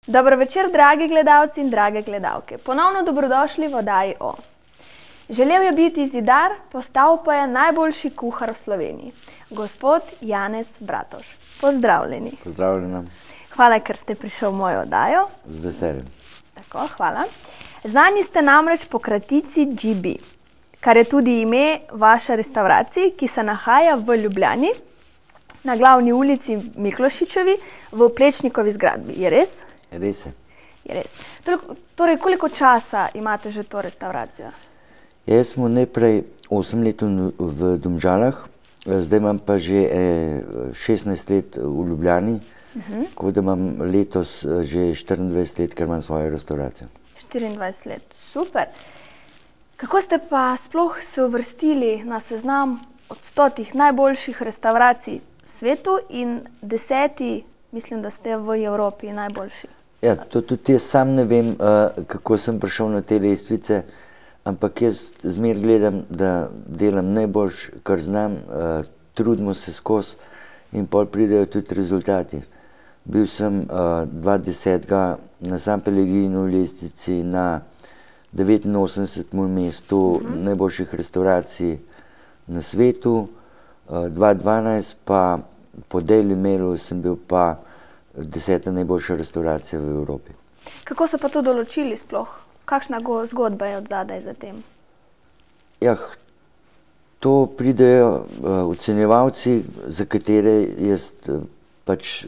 Dobro večer, dragi gledalci in drage gledalke. Ponovno dobrodošli v oddaji O. Želel je biti zidar, postal pa je najboljši kuhar v Sloveniji. Gospod Janez Bratož. Pozdravljeni. Pozdravljena. Hvala, ker ste prišel v mojo oddajo. Z veseljem. Tako, hvala. Znani ste namreč po kratici GB, kar je tudi ime vaše restauracije, ki se nahaja v Ljubljani, na glavni ulici Miklošičevi, v Plečnikovi zgradbi. Je res? Res je. Je res. Torej, koliko časa imate že to restauracijo? Jaz smo najprej 8 let v Domžalah, zdaj imam pa že 16 let v Ljubljani, tako da imam letos že 24 let, ker imam svojo restauracijo. 24 let, super. Kako ste pa sploh se uvrstili na seznam od 100 najboljših restauracij v svetu in 10, mislim, da ste v Evropi najboljši? Ja, to tudi jaz sam ne vem, kako sem prišel na te lestvice, ampak jaz zmer gledam, da delam najboljš, kar znam, trudimo se skozi in pol pridejo tudi rezultati. Bil sem 2010 na San Pellegrinu lestvici na 89. mestu najboljših restauracij na svetu, 2012 pa po Daily Mailu sem bil pa 10. najboljša restauracija v Evropi. Kako so pa to določili sploh? Kakšna zgodba je odzadaj za tem? Ja, to pridejo ocenjevalci, za katere jaz pač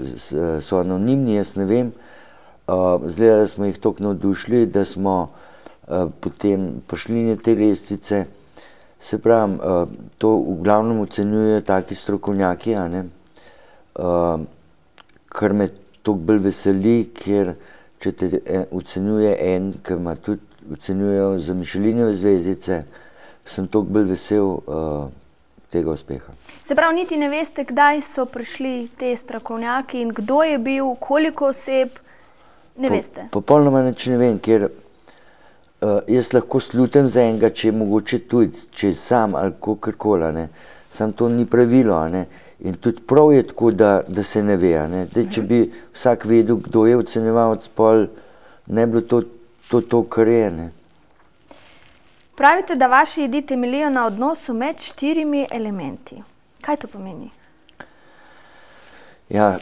so anonimni, jaz ne vem. Zgleda, da smo jih toliko navdušili, da smo potem prišli na te lestvice. Se pravim, to v glavnem ocenjujejo taki strokovnjaki, a ne? Kar me toliko bolj veseli, ker če te ocenjuje en, ki ima tudi ocenjujejo za Michelinove zvezdice, sem toliko bolj vesel tega uspeha. Se pravi, niti ne veste, kdaj so prišli te strokovnjaki in kdo je bil, koliko oseb, ne veste? Popolnoma nič ne vem, ker jaz lahko slutim za enega, če je mogoče tudi, če je sam ali kakorkoli, ne. Sam to ni pravilo, a ne. In tudi prav je tako, da se ne ve, a ne. Če bi vsak vedel, kdo je ocenjevalec, pol ne bi bilo to, kar je, ne. Pravite, da vaše jedi temeljijo na odnosu med 4 elementi. Kaj to pomeni? Ja,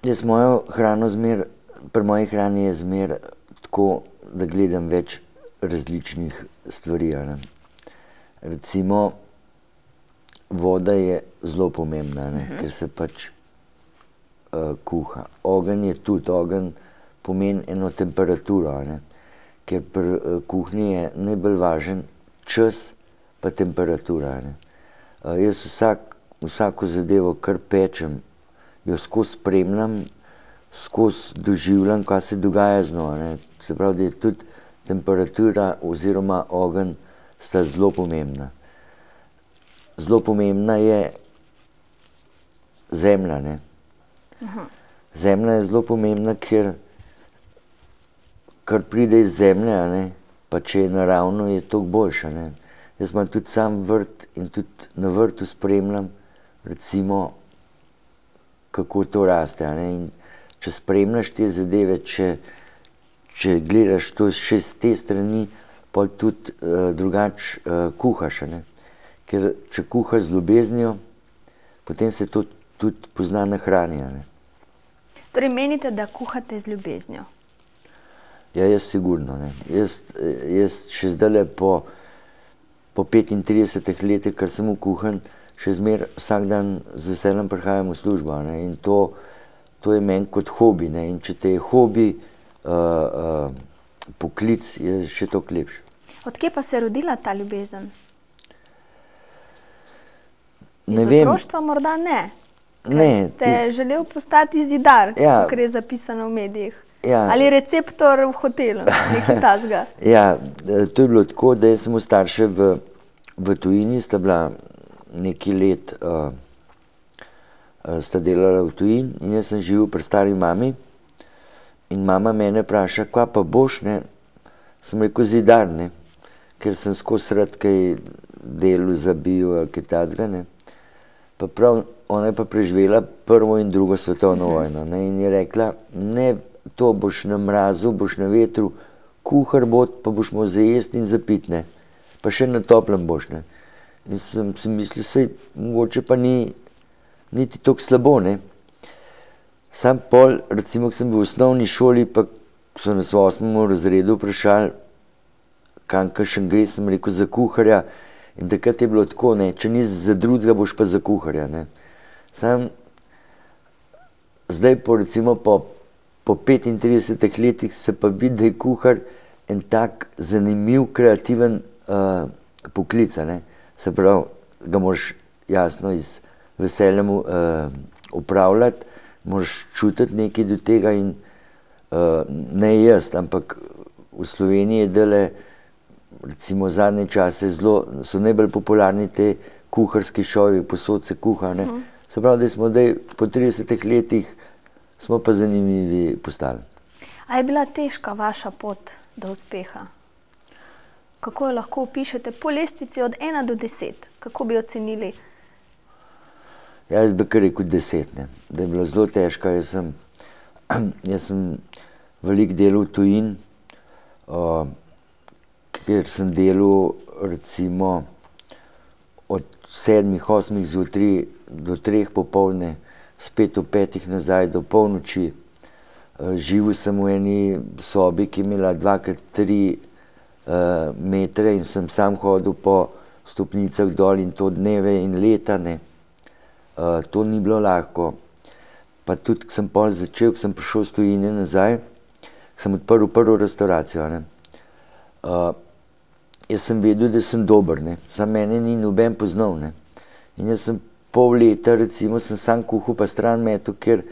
jaz mojo hrano pri moji hrani je zmer tako, da gledam več različnih stvari, a ne. Recimo, voda je zelo pomembna, ne, ker se pač kuha. Ogenj je tudi, ogenj pomeni eno temperaturo, a ne, ker pri kuhinji je najbolj važen čas pa temperatura, a ne. Jaz vsako zadevo, kar pečem, jo skozi spremljam, skozi doživljam, kaj se dogaja z njo, a ne. Se pravi, da je tudi temperatura oziroma ogenj sta zelo pomembna. Zelo pomembna je zemlja, ne. Zemlja je zelo pomembna, ker kar pride iz zemlje, a ne, pa če je naravno, je toliko boljše, ne. Jaz imam tudi sam vrt in tudi na vrtu spremljam, recimo, kako to raste, a ne. In če spremljaš te zadeve, če gledaš to še s te strani, pol tudi drugače kuhaš, a ne. Ker če kuhaš z ljubeznijo, potem se to tudi pozna na hrani, a ne. Torej menite, da kuhate z ljubeznijo? Ja, jaz sigurno, ne. Jaz še zdajle po 35 letih, kar sem v kuhanj, še zmer vsak dan z veseljem prihajam v službo, a ne. In to je meni kot hobi, ne. In če te je hobi poklic, je še toliko lepše. Od kje pa se je rodila ta ljubezen? Ne vem. Iz otroštva morda ne? Ne. Ste želel postati zidar, Ja. kakor je zapisano v medijih? Ja. Ali receptor v hotelu, nekaj takega? Ja, to je bilo tako, da jaz sem imel starše v tujini, sta bila nekaj let, sta delala v tujini in jaz sem živel pri stari mami in mama mene vpraša, kva pa boš, ne? Sem rekel zidar, ne, ker sem skozi rad kaj delal za bio ali kaj takega, ne. Pa prav, ona je pa preživela prvo in drugo svetovno vojno, ne, in je rekla, ne to boš na mrazu, boš na vetru, kuhar bo, pa boš imel za jesti in za piti, ne. Pa še na toplem boš, ne. In sem si mislil, saj mogoče pa niti toliko slabo, ne. Sam pol, recimo, ko sem bil v osnovni šoli, pa so nas v 8. razredu vprašali, kam kakšen gre, sem rekel za kuharja. In takrat je bilo tako, ne, če ni za drugega, boš pa za kuharja, ne. Sam zdaj recimo po 35 letih se pa vidi, da je kuhar en tak zanimiv, kreativen poklic, ne. Se pravi, ga moraš jasno z veseljem upravljati, moraš čutiti nekaj do tega in ne jaz, ampak v Sloveniji je dale, recimo zadnje čase so najbolj popularni te kuharski šovi, posod se kuha, ne. Se pravi, da smo zdaj po 30 letih smo pa zanimivi postali. A je bila težka vaša pot do uspeha? Kako jo lahko opišete po lestvici od 1 do 10? Kako bi ocenili? Ja, jaz bi kar rekel 10, ne. Da je bila zelo težka. Jaz sem veliko delal v tujini, ker sem delal recimo od 7-8 zjutraj do 3 popoldne, spet ob 5 nazaj do polnoči. Živel sem v eni sobi, ki je imela 2x3 metre in sem sam hodil po stopnicah dol in to dneve in leta, ne. To ni bilo lahko. Pa tudi, ko sem pol začel, ko sem prišel z tujine nazaj, sem odprl prvo restavracijo, ne. Jaz sem vedel, da sem dober, ne. Samo mene ni noben poznal, ne. In jaz sem pol leta, recimo, sem sam kuhal pa stran metal, ker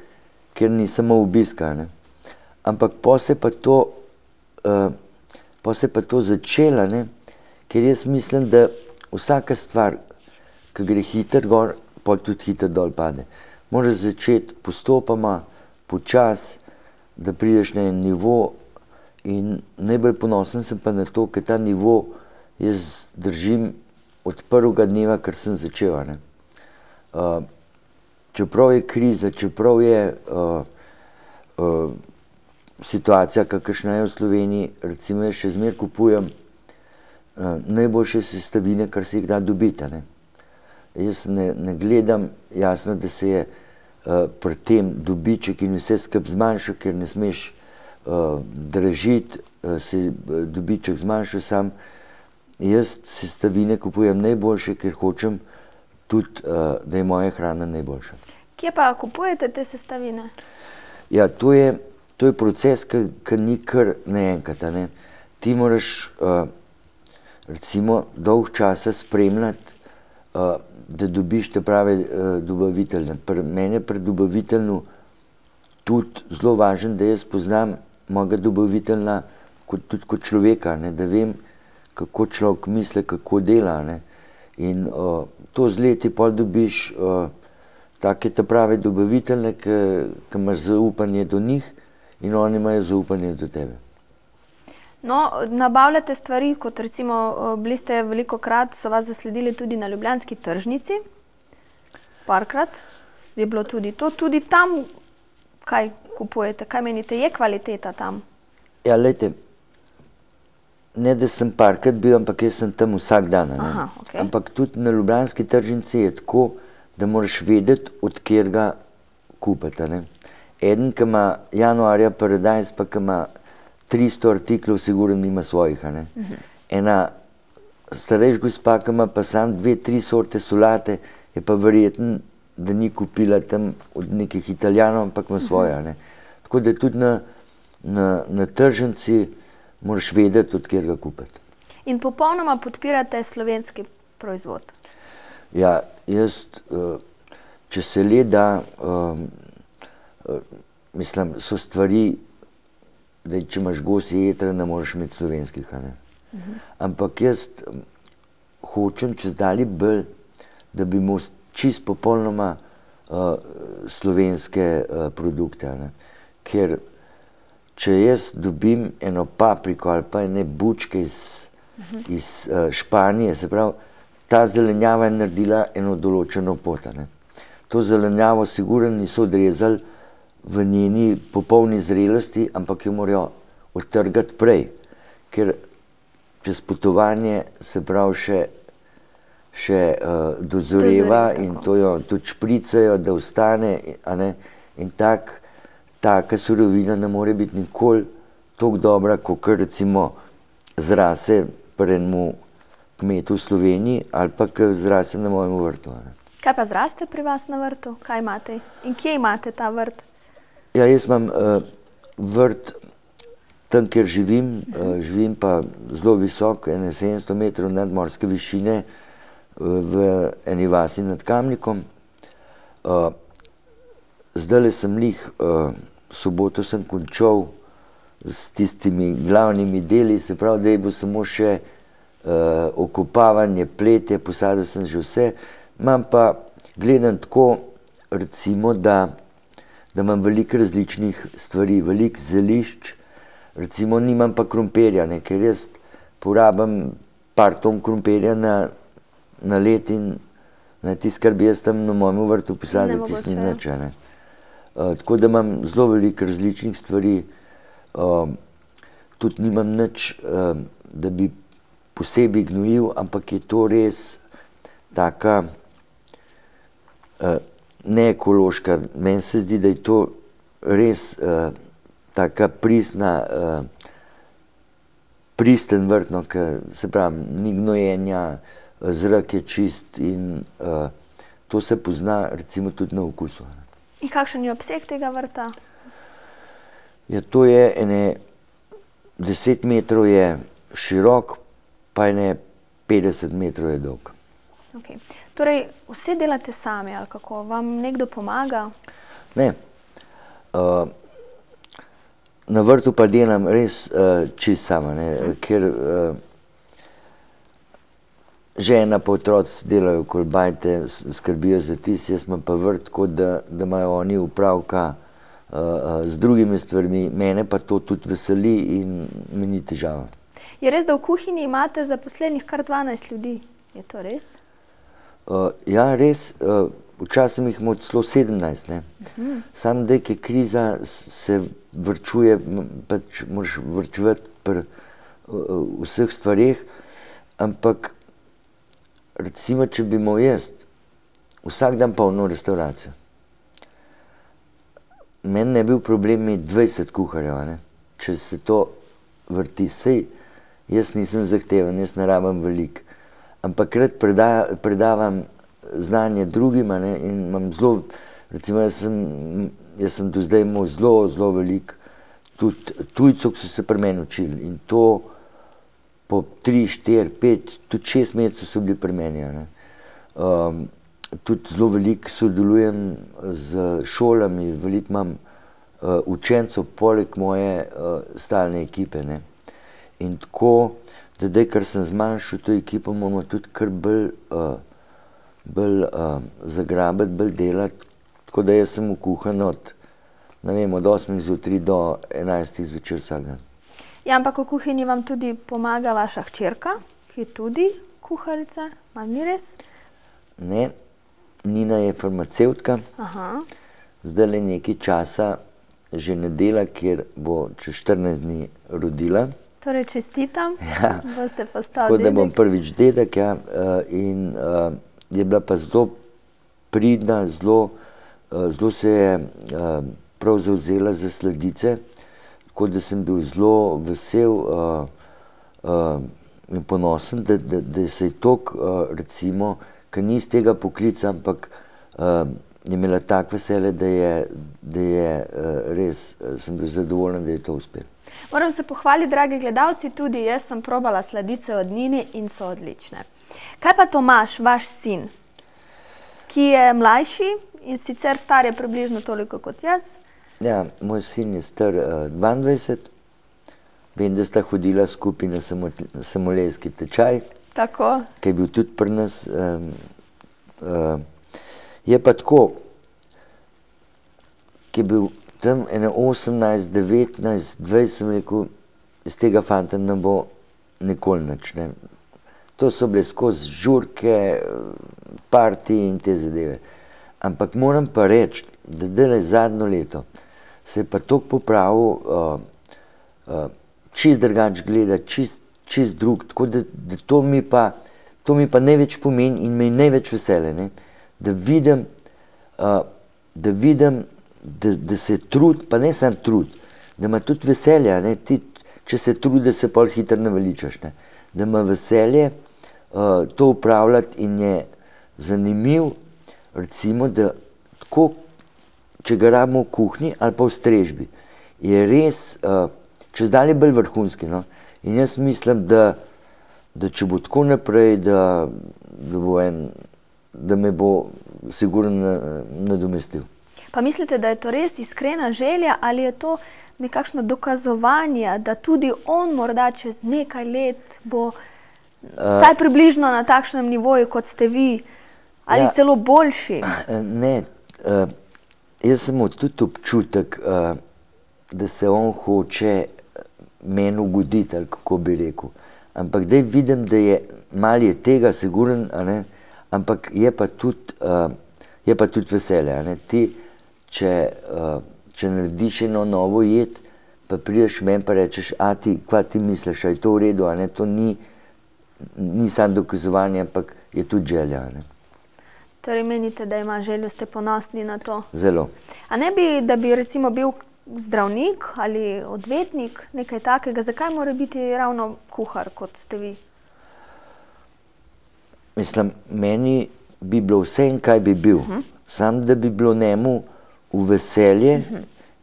nisem imel obiska, ne. Ampak po se pa to začela, ne, ker jaz mislim, da vsaka stvar, ki gre hitro gor, pol tudi hitro dol pade. Moraš začeti postopoma, počasi, da prideš na en nivo in najbolj ponosen sem pa na to, ker ta nivo jaz držim od prvega dneva, kar sem začel, ne. Čeprav je kriza, čeprav je situacija, kakršna je v Sloveniji, recimo jaz še zmeraj kupujem najboljše sestavine, kar se jih da dobiti, ne. Jaz ne gledam, jasno, da se je pri tem dobiček in vse skupaj zmanjšal, ker ne smeš dražiti, se dobiček zmanjšal sam. Jaz sestavine kupujem najboljše, ker hočem tudi, da je moja hrana najboljša. Kje pa kupujete te sestavine? Ja, to je proces, ki ni kar naenkrat, ne. Ti moraš recimo dolgo časa spremljati, da dobiš te prave dobavitelje. Meni je pri dobavitelju tudi zelo važno, da jaz poznam mojega dobavitelja tudi kot človeka, ne, da vem, kako človek misli, kako dela, ne. In to z leti pol dobiš take te prave dobavitelje, ki imaš zaupanje do njih in oni imajo zaupanje do tebe. No, nabavljate stvari, kot recimo bili ste velikokrat, so vas zasledili tudi na ljubljanski tržnici, parkrat je bilo tudi to. Tudi tam kaj kupujete, kaj menite, je kvaliteta tam? Ja, glejte, ne da sem parkrat bil, ampak jaz sem tam vsak dan, ne. Aha, okej. Ampak tudi na ljubljanski tržnici je tako, da moraš vedeti, od kjer ga kupiti, ne. Eden, ki ima januarja Paradise, pa ki ima 300 artiklov, sigurno nima svojih, a ne. Ena starejša gospa, ki ima pa samo 2-3 sorte solate, je pa verjetno, da ni kupila tam od nekih Italijanov, ampak ima svoje, a ne. Tako da tudi na tržnici moraš vedeti, od kjer ga kupiti. In popolnoma podpirate slovenski proizvod? Ja, jaz, če se le da, mislim, so stvari, da če imaš gosje jetra, ne moreš imeti slovenskih, a ne. Ampak jaz hočem čezdalje bolj, da bi imel čisto popolnoma slovenske produkte, a ne. Ker če jaz dobim eno papriko ali pa ene bučke iz Španije, se pravi, ta zelenjava je naredila eno določeno pot, a ne. To zelenjavo sigurno niso odrezali v njeni popolni zrelosti, ampak jo morajo odtrgati prej, ker čez potovanje se pravi še dozoreva in to jo tudi špricajo, da ostane, a ne, in taka surovina ne more biti nikoli tako dobra, kakor recimo zrase pri enemu kmetu v Sloveniji ali pa zrase na mojem vrtu. Kaj pa zraste pri vas na vrtu? Kaj imate? In kje imate ta vrt? Ja, jaz imam vrt tam, kjer živim, živim pa zelo visok, 700 metrov nadmorske višine v eni vasi nad Kamnikom. Zdajle sem soboto sem končal s tistimi glavnimi deli, se pravi, da je bo samo še okopavanje, pletje, posadil sem že vse. Imam pa, gledam tako, recimo, da imam veliko različnih stvari, veliko zelišč, recimo nimam pa krompirja, ne, ker jaz porabim par ton krompirja na let in tisto, kar bi jaz tam na mojem vrtu posadil, tisto ni nič, ne. Tako da imam zelo veliko različnih stvari, tudi nimam nič, da bi posebej gnojil, ampak je to res taka neekološka. Meni se zdi, da je to res taka pristen vrt, no, ker se pravi, ni gnojenja, zrak je čist in to se pozna recimo tudi na okusu. In kakšen je obseg tega vrta? Ja, to je 10 metrov je širok, pa 50 metrov je dolg. Okay. Torej, vse delate sami, ali kako? Vam nekdo pomaga? Ne. Na vrtu pa delam res čist sama, ne, ker žena pa otroci delajo okoli bajte, skrbijo za tisto, jaz imam pa vrt tako, da imajo oni upravka z drugimi stvarmi, mene pa to tudi veseli in mi ni težava. Je res, da v kuhinji imate zaposlenih kar 12 ljudi? Je to res? Ja, res. Včasih jih imamo celo 17, ne. Samo da je kriza, se varčuje, pač moraš varčevati pri vseh stvareh, ampak recimo, če bi imel jaz vsak dan polno restauracijo, meni ne bi bil problem imeti 20 kuharjev, ne. Če se to vrti, sej jaz nisem zahteven, jaz ne rabim veliko, ampak rad predavam znanje drugim, ne, in imam zelo, recimo jaz sem do zdaj imel zelo veliko tudi tujcev, ki so se pri meni učili in to po 3, 4, 5, tudi 6 mesecev so bili pri meni, ne. Tudi zelo veliko sodelujem z šolami, veliko imam učencev poleg moje stalne ekipe, ne. In tako, da zdaj, ker sem zmanjšal to ekipo, moramo tudi kar bolj zagrabiti, bolj delati, tako da jaz sem vkuhan od 8 zjutraj do 11 zvečer vsak dan. Ja, ampak v kuhinji vam tudi pomaga vaša hčerka, ki je tudi kuharica, mar ni res? Ne, Nina je farmacevtka, zdajle nekaj časa že ne dela, ker bo čez 14 dni rodila. Torej čestitam, ja. Boste postal dedek. Tako da bom prvič dedek, ja, in je bila pa zelo pridna, zelo se je prav zavzela za sladice, tako da sem bil zelo vesel in ponosen, da se je toliko, recimo, ker ni iz tega poklica, ampak je imela tak veselje, da je res, sem bil zadovoljen, da je to uspelo. Moram se pohvaliti, dragi gledalci, tudi jaz sem probala sladice od Nine in so odlične. Kaj pa Tomaž, vaš sin, ki je mlajši in sicer star je približno toliko kot jaz? Ja, moj sin je star 22, vem, da sta hodila skupaj na samolejski tečaj, Tako. Ki je bil tudi pri nas. Je pa tako, ki je bil tam 18, 19, 20, sem rekel, iz tega fanta ne bo nikoli nič, ne. To so bile skozi žurke, partije in te zadeve. Ampak moram pa reči, da zdajle zadnjo leto se je pa toliko popravil, čist drugače gleda, čist drug, tako da to mi pa največ pomeni in me je največ vesele, ne? Da vidim, da se trud, pa ne samo trud, da ima tudi veselje, ne? Ti, če se trudi, se pol hitro naveličaš, ne? Da ima veselje to upravljati in je zanimiv, recimo, da tako, če ga rabimo v kuhinji ali pa v strežbi, je res čez dalje bolj vrhunski, no? In jaz mislim, da če bo tako naprej, da me bo sigurno nadomestil. Pa mislite, da je to res iskrena želja ali je to nekakšno dokazovanje, da tudi on morda čez nekaj let bo vsaj približno na takšnem nivoju, kot ste vi, ali celo boljši? Ne, jaz sem imel tudi občutek, da se on hoče meni ugoditi, ali kako bi rekel. Ampak zdaj vidim, da je malo je tega, sigurno, ampak je pa tudi veselje. Ti, če narediš eno novo jed, pa prideš meni pa rečeš, kva ti misliš, a je to v redu, to ni samo dokazovanje, ampak je tudi želja. Torej menite, da ima željo, ste ponosni na to? Zelo. A ne bi, da bi recimo bil zdravnik ali odvetnik, nekaj takega, zakaj mora biti ravno kuhar, kot ste vi? Mislim, meni bi bilo vse in kaj bi bil, samo da bi bilo njemu v veselje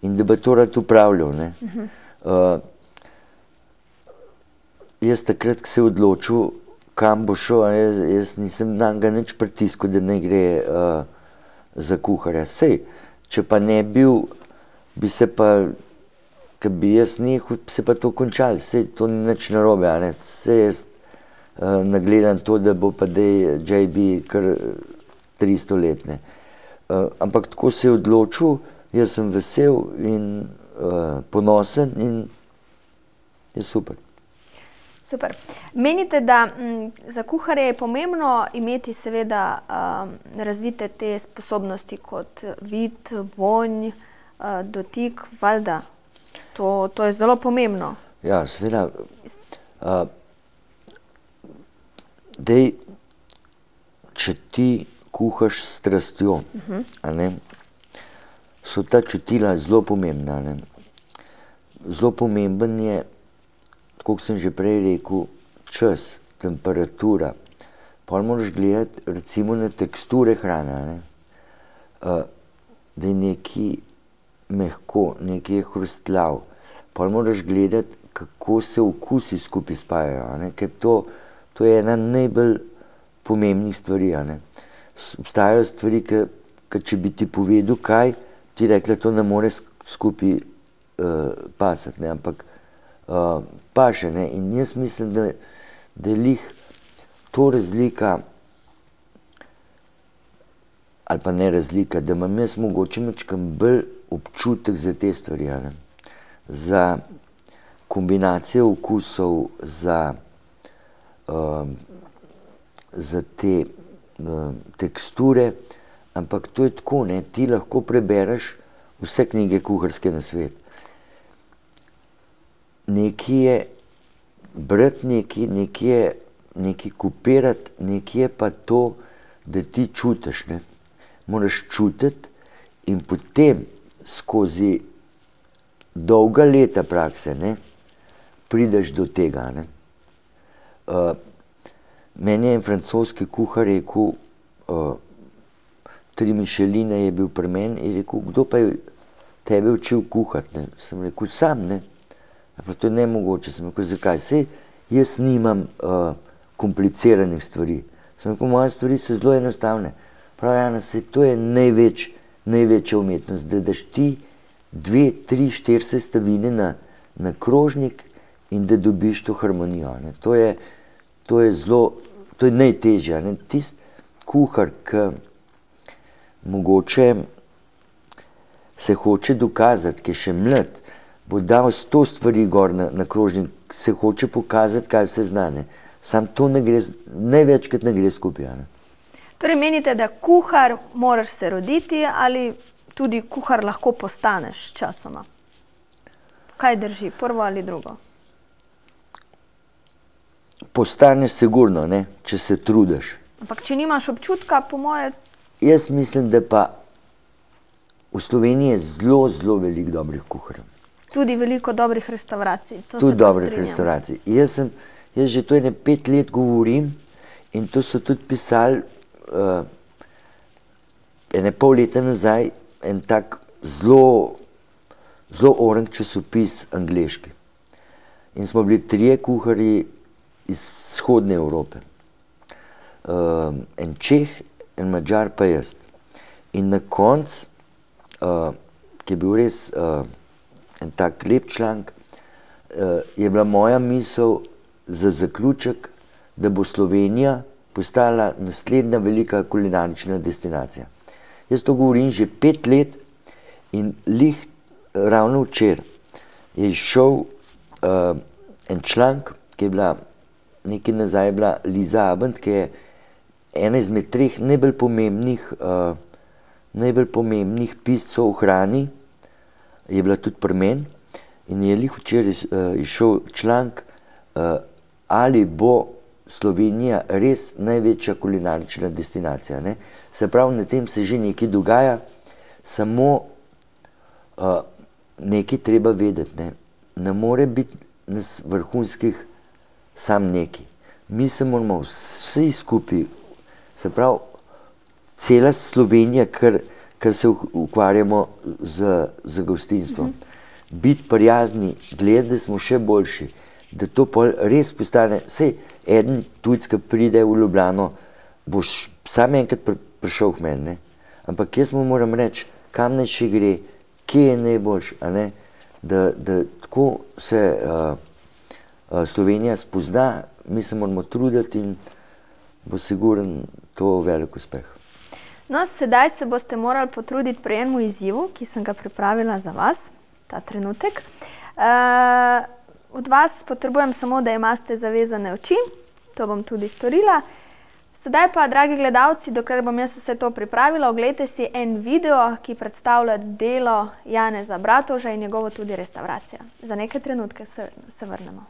in da bi to rad upravljal. Jaz takrat, ko se je odločil, kam bo šel, jaz nisem nanj nič pritiskal, da ne gre za kuharja. Sej, če pa ne bil, bi se pa, ko bi jaz nehal, se pa to končalo, sej to ni nič narobe, sej jaz nagledam to, da bo pa dej JB kar 300 let, ne. Ampak tako se je odločil, jaz sem vesel in ponosen in je super. Super. Menite, da za kuharje je pomembno imeti seveda razvite te sposobnosti kot vid, vonj, dotik, valjda. To je zelo pomembno. Ja, seveda. Dej, če ti kuhaš s strastjo, so ta čutila zelo pomembna. Zelo pomemben je, tako sem že prej rekel, čas, temperatura. Pol moraš gledati recimo na teksture hrane, da je nekaj mehko, nekaj je hrustljav. Pol moraš gledati, kako se okusi skupaj spajajo, ker to je ena najbolj pomembnih stvari. Obstajajo stvari, ki če bi ti povedal kaj, ti rekla, to ne more skupaj pasati, ampak paše. In jaz mislim, da je lih to razlika, ali pa ne razlika, da imam jaz mogoče majčkeno bolj občutek za te stvari, za kombinacijo okusov, za te teksture, ampak to je tako, ti lahko prebereš vse knjige kuharske na svet. Nekaj je brati nekaj kopirati, nekaj je pa to, da ti čutiš, Moraš čutiti in potem skozi dolga leta prakse, prideš do tega, Meni je en francoski kuhar rekel, 3 Micheline je bil pri meni in rekel, kdo pa je tebe učil kuhati, Sem rekel, sam, Pa to je nemogoče. Sem rekel, zakaj? Sej jaz nimam kompliciranih stvari. Sem rekel, moje stvari so zelo enostavne. Prav, Jana, sej to je največja umetnost, da daš ti 2, 3, 4 sestavine na krožnik in da dobiš to harmonijo. To je najtežje. Tisti kuhar, ki mogoče se hoče dokazati, ki je še mlad, bo dal 100 stvari gor na krožnik, se hoče pokazati, kaj se zna. Sam to ne gre, največkrat ne gre skupaj. Torej menite, da kuhar moraš se roditi ali tudi kuhar lahko postaneš s časoma. Kaj drži, prvo ali drugo? Postaneš sigurno, ne, če se trudiš. Ampak če nimaš občutka, po moje... Jaz mislim, da pa v Sloveniji je zelo, zelo veliko dobrih kuharjev. Tudi veliko dobrih restavracij. Tudi dobrih restavracij. Jaz že to 5 let govorim in to so tudi pisali 1,5 leta nazaj en tak zelo oren časopis angleški. In smo bili 3 kuharji iz vzhodne Evrope. En Čeh, en Madžar pa jaz. In na koncu, ki je bil res en tak lep članek, je bila moja misel za zaključek, da bo Slovenija postala naslednja velika kulinarična destinacija. Jaz to govorim že 5 let in ravno včeraj je izšel en članek, ki je bila nekaj nazaj bila Liza Abend, ki je ena izmed 3 najbolj pomembnih piscev v hrani, je bila tudi pri meni in je včeraj izšel članek, ali bo Slovenija res največja kulinarična destinacija. Ne? Se pravi, na tem se že nekaj dogaja, samo nekaj treba vedeti. Ne more biti nas vrhunskih sam nekaj. Mi se moramo vsi skupaj, se pravi, cela Slovenija, ker se ukvarjamo z gostinstvom. Biti prijazni, gledati, da smo še boljši, da to res postane, sej eden tujec, ki pride v Ljubljano, boš sam enkrat prišel k meni, ne? Ampak jaz mu moram reči, kam naj še gre, kje je najboljš, a ne? Da tako se Slovenija spozna, mi se moramo truditi in bo siguren to velik uspeh. No, sedaj se boste morali potruditi pri enemu izzivu, ki sem ga pripravila za vas, ta trenutek. Od vas potrebujem samo, da imate zavezane oči, to bom tudi storila. Sedaj pa, dragi gledalci, dokler bom jaz vse to pripravila, oglejte si en video, ki predstavlja delo Janeza Bratovža in njegovo tudi restauracijo. Za nekaj trenutke se vrnemo.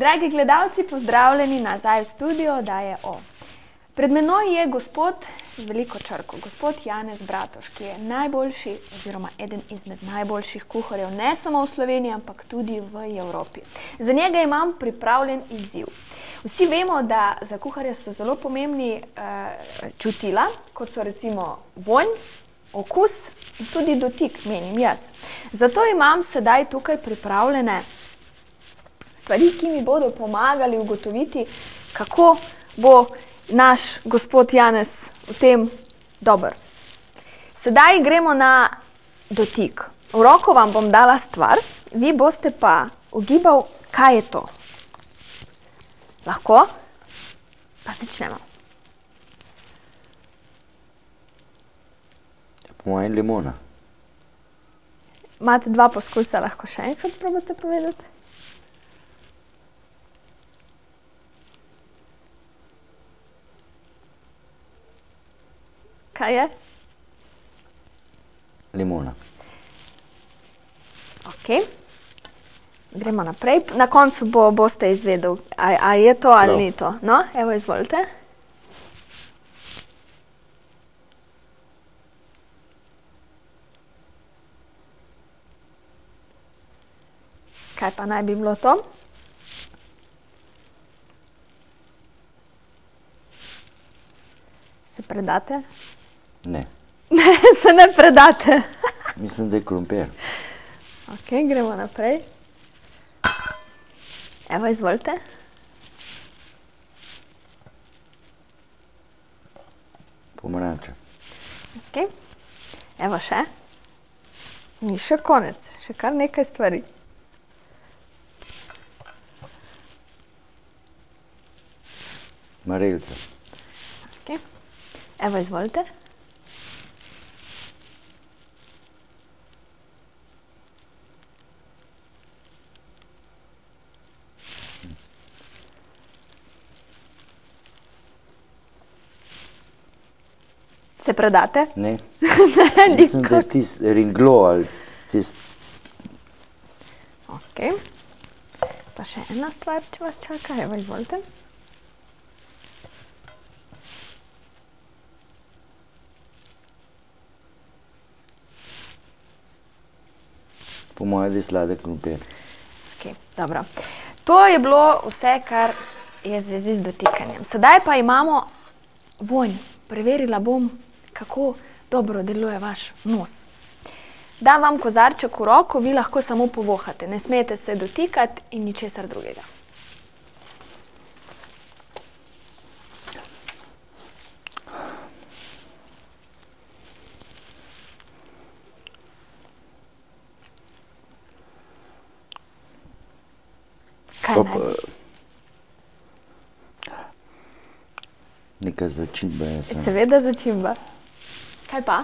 Dragi gledalci, pozdravljeni nazaj v studio Oddaje O. Pred menoj je gospod z veliko črko, gospod Janez Bratovž, ki je najboljši oziroma eden izmed najboljših kuharjev ne samo v Sloveniji, ampak tudi v Evropi. Za njega imam pripravljen izziv. Vsi vemo, da za kuharja so zelo pomembni čutila, kot so recimo vonj, okus in tudi dotik, menim jaz. Zato imam sedaj tukaj pripravljene stvari, ki mi bodo pomagali ugotoviti, kako bo naš gospod Janez v tem dober. Sedaj gremo na dotik. V roko vam bom dala stvar, vi boste pa ugibali, kaj je to. Lahko? Pa začnemo. Po mojem limona. Imate 2 poskusa, lahko še enkrat probate povedati? Kaj je? Limona. Ok. Gremo naprej. Na koncu boste izvedeli, a je to ali ni to. No, evo, izvolite. Kaj pa naj bi bilo to? Se predate? Ne. Ne, se ne predate. Mislim, da je krompir. Ok, gremo naprej. Evo, izvolite. Pomaranča. Ok. Evo še. Ni še konec, še kar nekaj stvari. Marelica. Ok. Evo, izvolite. Se predate? Ne. Ne, Mislim, da je nikoli. tisti ringlo ali tisti. Ok. Pa še ena stvar, če vas čaka. Evo, izvolite. Po mojem, da je sladek krompir. Ok, dobro. To je bilo vse, kar je v zvezi z dotikanjem. Sedaj pa imamo vonj. Preverila bom, kako dobro deluje vaš nos. Dam vam kozarček v roko, vi lahko samo povohate. Ne smete se dotikati in ničesar drugega. Kaj naj bi? Neka začimba je. Seveda začimba. Kaj pa?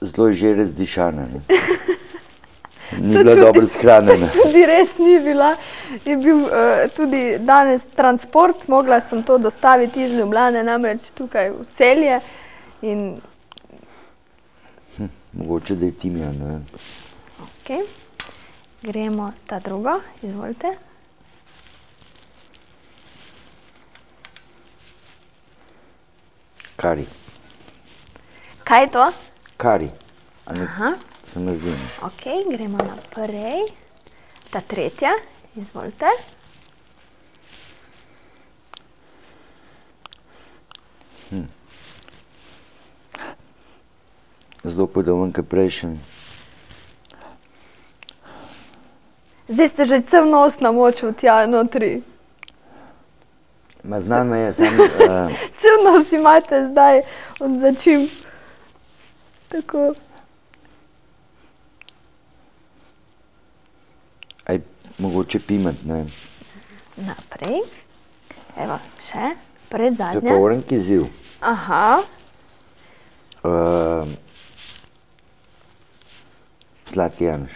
Zelo je že razdišana. Ne? Ni bila dobro shranjena. Tudi res ni bila. Je bil tudi danes transport, mogla sem to dostaviti iz Ljubljane, namreč tukaj v Celje. In Mogoče, da je timijan, ne vem. ok, gremo ta drugo, izvolite. Kari. Kaj je to? Kari. Ali Aha, se mi zdi. ok, gremo naprej. Ta tretja, izvolite. Zelo podoben kot prejšnji. Zdaj ste že cel nos namočil tja notri. Ma znam me je, sam Cel nos imate zdaj od začimb. Tako. aj mogoče pimet, ne vem. Naprej. Evo, še pred To je zadnja. pa orenki ziv. Aha, Sladki Januš.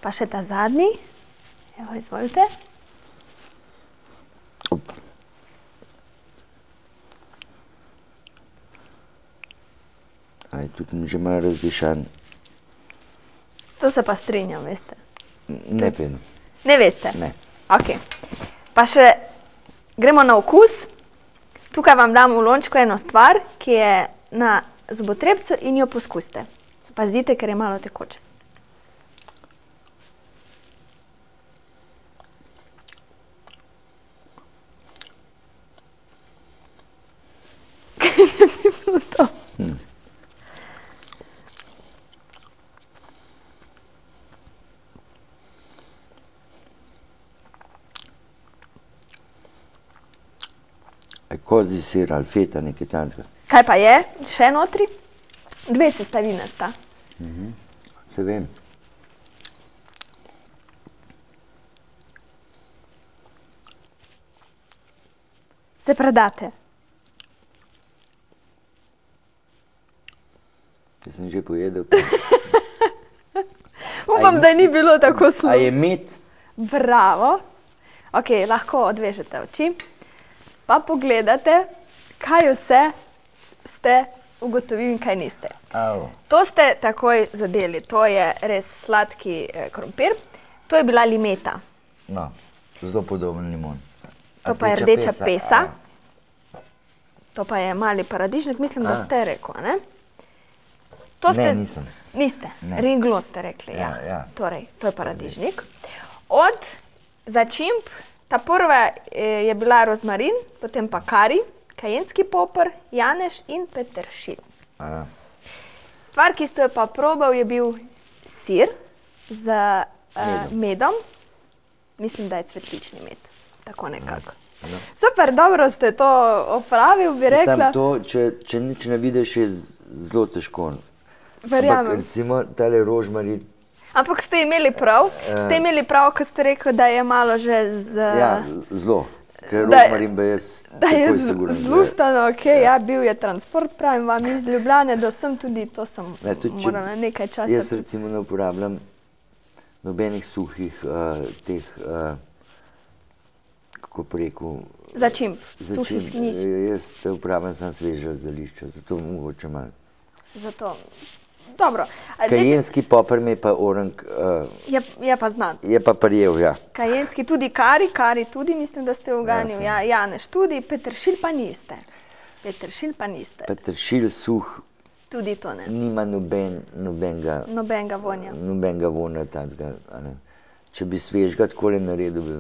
pa še ta zadnji. Evo, izvolite. Op. Aj, tudi že malo razdišan. To se pa strinjam, veste. Ne vem. Ne veste? Ne. Ok. Pa še gremo na okus. Tukaj vam dam v lončku eno stvar, ki je na zobotrebcu in jo poskusite. Pazite, ker je malo tekoče. Kaj bi bilo to? Aj kozji sir ali feta, nekaj takega. Kaj pa je še notri? Dve sestavine sta. Se vem. Se predate. Če sem že pojedel. Upam, da ni bilo tako A slabo. je med? Bravo. Ok, lahko odvežete oči, pa pogledate, kaj vse ste ugotovili in kaj niste. To ste takoj zadeli, to je res sladki krompir. To je bila limeta. No, zelo podoben limon. To pa je rdeča pesa. To pa je mali paradižnik, mislim, da ste rekel, ne? Ne, nisem. Niste, ringlo ste rekli, ja. Ja. Torej, to je paradižnik. Od začimb, ta prva je bila rozmarin, potem pa kari, kajenski poper, janež in peteršilj. Stvar, ki ste jo pa probal, je bil sir z medom. Mislim, da je cvetlični med, tako nekako. Super, dobro ste to opravil, bi rekla. Sam to, če nič ne vidiš, je zelo težko. Verjamem. Ampak recimo tale rožmarin. Ampak ste imeli prav? Ste imeli prav, ko ste rekel, da je malo že z... Ja, zelo. Ker rožmarin bi jaz takoj siguren. Zluftano, okej, ja, bil je transport, pravim vam, iz Ljubljane, da sem tudi, to sem morala nekaj časa. Jaz recimo ne uporabljam nobenih suhih teh, kako bi rekel... Začimb, suhih nič. Jaz uporabljam samo sveže zelišča, zato mogoče malo. Zato, dobro. Kajenski poper mi je pa orang... Je pa znan. Je pa prijel, ja. Kajenski, tudi kari tudi mislim, da ste uganil. Janež tudi, peteršilj pa niste. Peteršilj suh. Tudi to ne. Nima nobenega... Nobenega vonja. Nobenega vonja takega. Če bi svežga takole naredil, bi...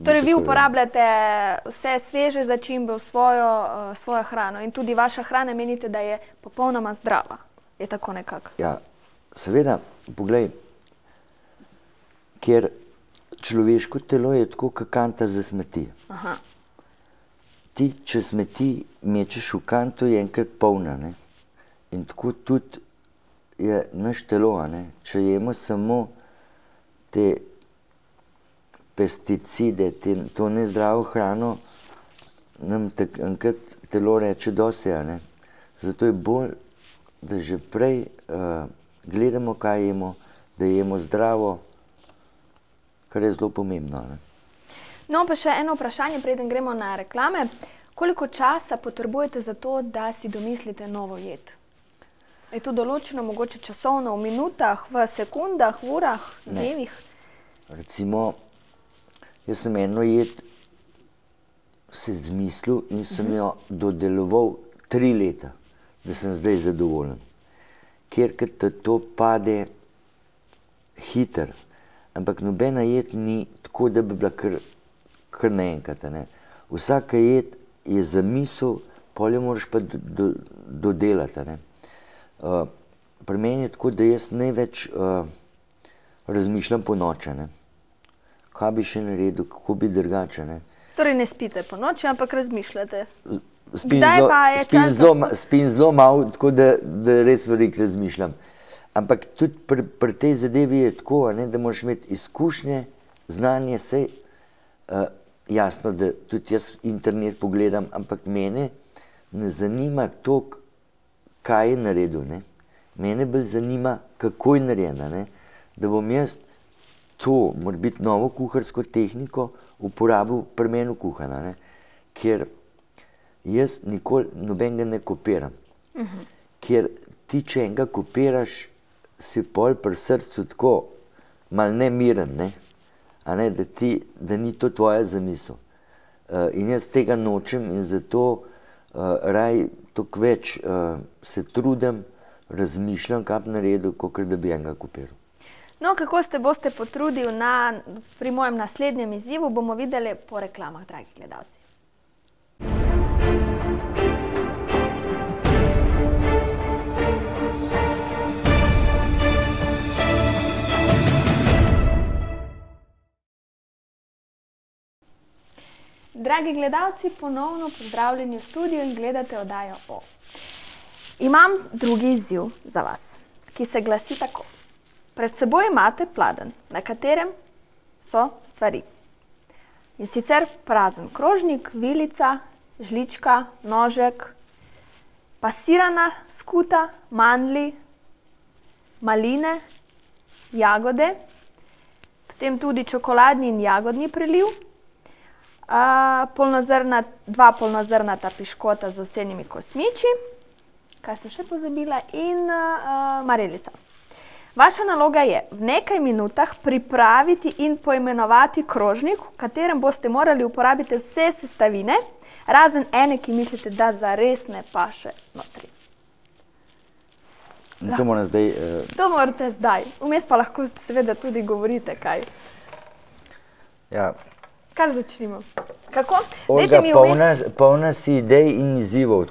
Torej, vi uporabljate vse sveže začimbe v svojo hrano in tudi vaša hrana menite, da je popolnoma zdrava. Je tako nekako? Ja, seveda, poglej, ker človeško telo je tako kot kanta za smeti. Ti, če smeti mečeš v kanto, je enkrat polna, ne? In tako tudi je naš telo, ne? Če jemo samo te pesticide, to nezdravo hrano, nam enkrat telo reče dosti, ne? Zato je bolj, da že prej gledamo, kaj jemo, da jemo zdravo, kar je zelo pomembno, ne? No, pa še eno vprašanje, preden gremo na reklame. Koliko časa potrebujete za to, da si domislite novo jed? Je to določeno mogoče časovno v minutah, v sekundah, v urah, dnevih? Recimo, jaz sem eno jed se zmislil in sem jo dodeloval 3 leta, da sem zdaj zadovoljen. Ker to pade hitro, ampak nobena jed ni tako, da bi bila kar naenkrat. Vsaka jed je zamisel, pol jo moraš pa dodelati. Pri meni je tako, da jaz največ razmišljam po noči. Kaj bi še naredil, kako bi drugače. Torej ne spite po noči, ampak razmišljate. Spim zelo malo, tako da res veliko razmišljam. Ampak tudi pri tej zadevi je tako, da moraš imeti izkušnje, znanje, sej jasno, da tudi jaz internet pogledam, ampak mene ne zanima to, kaj je naredil. Mene bolj zanima, kako je narejeno, da bom jaz to, mora biti novo kuharsko tehniko, uporabil pri meni v kuhanju, ker jaz nikoli nobenega ne kopiram. Ker ti, če enega kopiraš, si pol pri srcu tako malo nemiren, da ni to tvoja zamisel. In jaz tega nočem in zato raj toliko več se trudim, razmišljam, kaj bi naredil, kakor da bi enega kopiral. No, kako se boste potrudili pri mojem naslednjem izzivu, bomo videli po reklamah, dragi gledalci. Dragi gledalci, ponovno pozdravljeni v studiu in gledate oddajo O. Imam drugi izziv za vas, ki se glasi tako. Pred seboj imate pladenj, na katerem so stvari. In sicer prazen krožnik, vilica, žlička, nožek, pasirana skuta, mandlji, maline, jagode, potem tudi čokoladni in jagodni preliv, 2 polnozrnata piškota z ovsenimi kosmiči, kaj sem še pozabila, in marelica. Vaša naloga je v nekaj minutah pripraviti in poimenovati krožnik, v katerem boste morali uporabiti vse sestavine, razen ene, ki mislite, da zares ne paše notri. To moram zdaj... To morate zdaj. Vmes pa lahko seveda tudi govorite kaj. Ja. Kar začnimo. Kako? Olga, polna si idej in izzivov.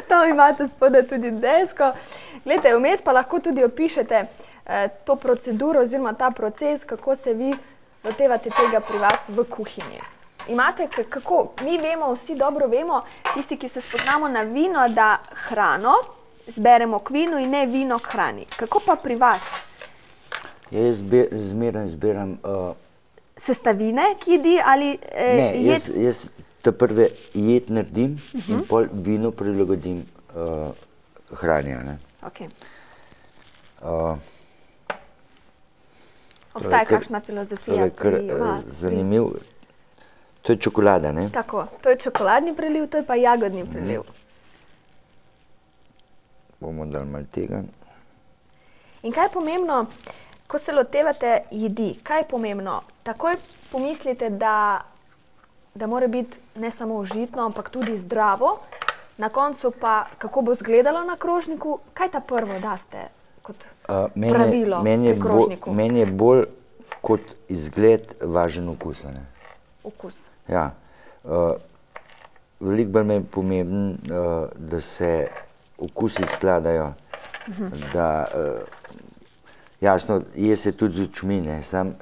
Tam imate spodaj tudi desko. Glejte, vmes pa lahko tudi opišete to proceduro oziroma ta proces, kako se vi lotevate tega pri vas v kuhinji. Imate, kako, mi vemo, vsi dobro vemo, tisti, ki se spoznamo na vino, da hrano zberemo k vinu in ne vino k hrani. Kako pa pri vas? Jaz zmeraj izbiram... Sestavine, ki jedi ali... Ne, jaz ta prve jed naredim in pol vino prilagodim hrani. Okay. Obstaja kakšna filozofija pri vas? Zanimiv. To je čokolada, ne? Tako, to je čokoladni preliv, to je pa jagodni preliv. Bomo dali malo tega. In kaj je pomembno, ko se lotevate jedi? Kaj je pomembno? Takoj pomislite, da mora biti ne samo užitno, ampak tudi zdravo. Na koncu pa, kako bo izgledalo na krožniku, kaj ta prvo daste kot pravilo pri krožniku? Meni je bolj kot izgled važen okus. Okus. Ja. Veliko bolj mi je pomemben, da se okusi skladajo, da jasno, je se tudi z očmi, sam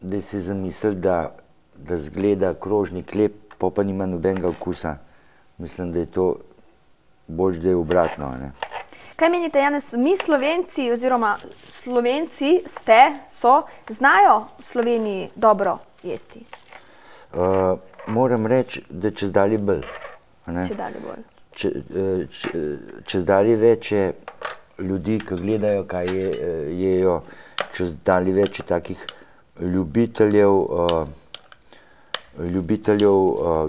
da si zamisli, da zgleda krožnik lep, pa nima nobenega okusa. Mislim, da je to bolj, da je obratno. Kaj menite, Janez, mi Slovenci, oziroma Slovenci znajo v Sloveniji dobro jesti? Moram reči, da čezdalje bolj. Čezdalje bolj. Čezdalje več je ljudi, ki gledajo, kaj jejo, čezdalje več je takih ljubiteljev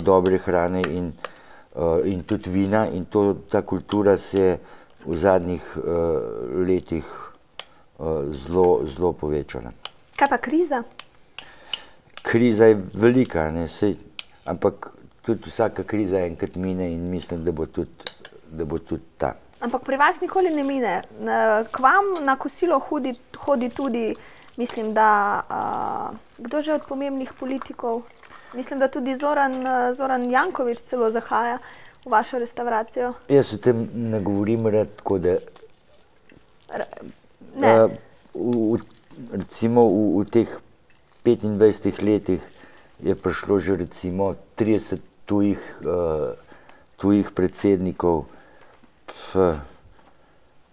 dobre hrane in tudi vina, in ta kultura se je v zadnjih letih zelo povečala. Kaj pa kriza? Kriza je velika, ampak tudi vsaka kriza enkrat mine in mislim, da bo tudi ta. Ampak pri vas nikoli ne mine. K vam na kosilo hodi tudi, mislim, da kdo že od pomembnih politikov? Mislim, da tudi Zoran Janković celo zahaja v vašo restauracijo. Jaz o tem ne govorim rad, tako da... Recimo v teh 25 letih je prišlo že recimo 30 tujih predsednikov,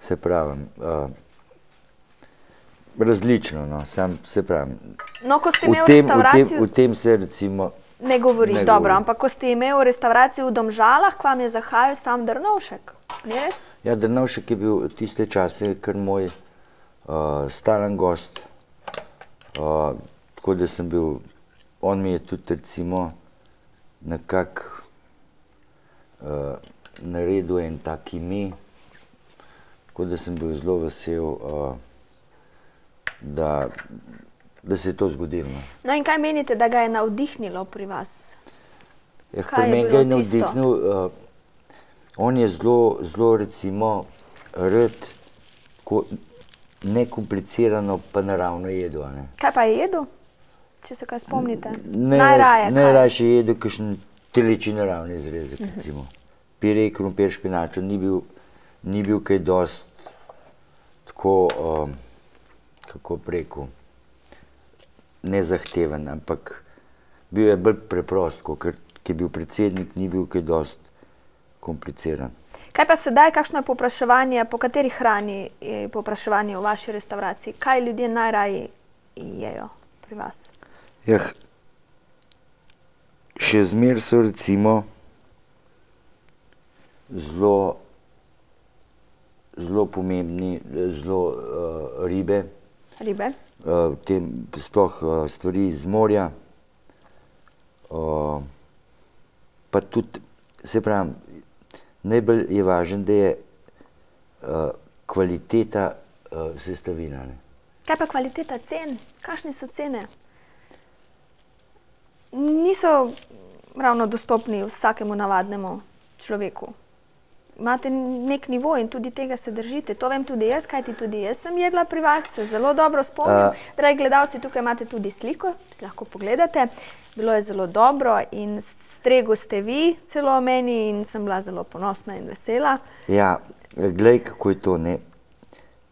se pravim, različno, se pravim. No, ko ste imeli restauracijo... V tem se recimo... Ne govori, dobro, ampak ko ste imeli restauracijo v Domžalah, k vam je zahajal sam Drnovšek, ni res? Ja, Drnovšek je bil tiste čase kar moj stalen gost, tako da sem bil, on mi je tudi recimo nekako naredil en tak ime, tako da sem bil zelo vesel, da se je to zgodilo. No in kaj menite, da ga je navdihnilo pri vas? Pri meni ga je navdihnil, on je zelo recimo rad nekomplicirano pa naravno jedel. Kaj pa je jedel, če se kaj spomnite? Najrajše je jedel kakšen teleči naravni zrezek, recimo. Pire, krompir, špinačo, ni bil kaj dost tako, kako preko, nezahteven, ampak bil je bolj preprost, ker je bil predsednik, ni bil kaj dost kompliciran. Kaj pa sedaj, kakšno je povpraševanje, po kateri hrani je povpraševanje v vaši restavraciji? Kaj ljudje najraje jejo pri vas? Še zmer so recimo zelo pomembni, ribe. Ribe? Sploh stvari iz morja. Pa tudi, se pravim, najbolj je važno, da je kvaliteta sestavina. Ne. Kaj pa kvaliteta cen? Kakšne so cene? Niso ravno dostopni vsakemu navadnemu človeku. Imate nek nivo in tudi tega se držite. To vem tudi jaz, kajti tudi jaz sem jedla pri vas, se zelo dobro spomnim. Dragi gledalci, tukaj imate tudi sliko, si lahko pogledate. Bilo je zelo dobro in stregel ste vi celo meni in sem bila zelo ponosna in vesela. Ja, glej, kako je to, ne.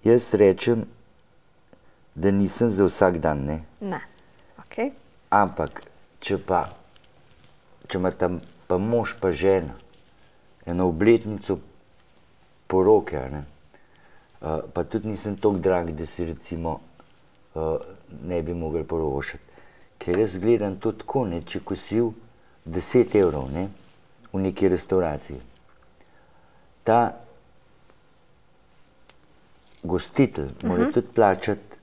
Jaz rečem, da nisem za vsak dan, ne. Ne, okej. Ampak, če imata pa mož pa žena eno obletnico poroke, ne, pa tudi nisem toliko drag, da si recimo ne bi mogli porošati. Ker jaz gledam to tako, ne, če kosil 10 evrov, ne, v neki restauraciji. Ta gostitelj mora tudi plačati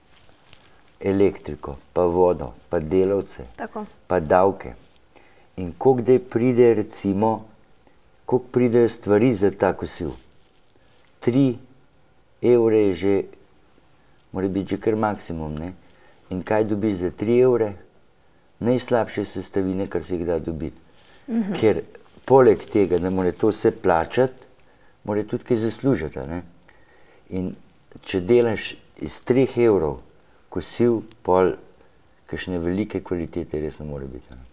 elektriko, pa vodo, pa delavce, Tako. pa davke. In koliko kdaj pride recimo, koliko pridejo stvari za ta kosil. 3 evre je že, mora biti že kar maksimum, ne. In kaj dobiš za 3 evre? Najslabše sestavine, kar se jih da dobiti. Ker poleg tega, da mora to vse plačati, mora tudi kaj zaslužiti, ne. In če delaš iz 3 evrov kosil, pol kakšne velike kvalitete res ne more biti. Ne.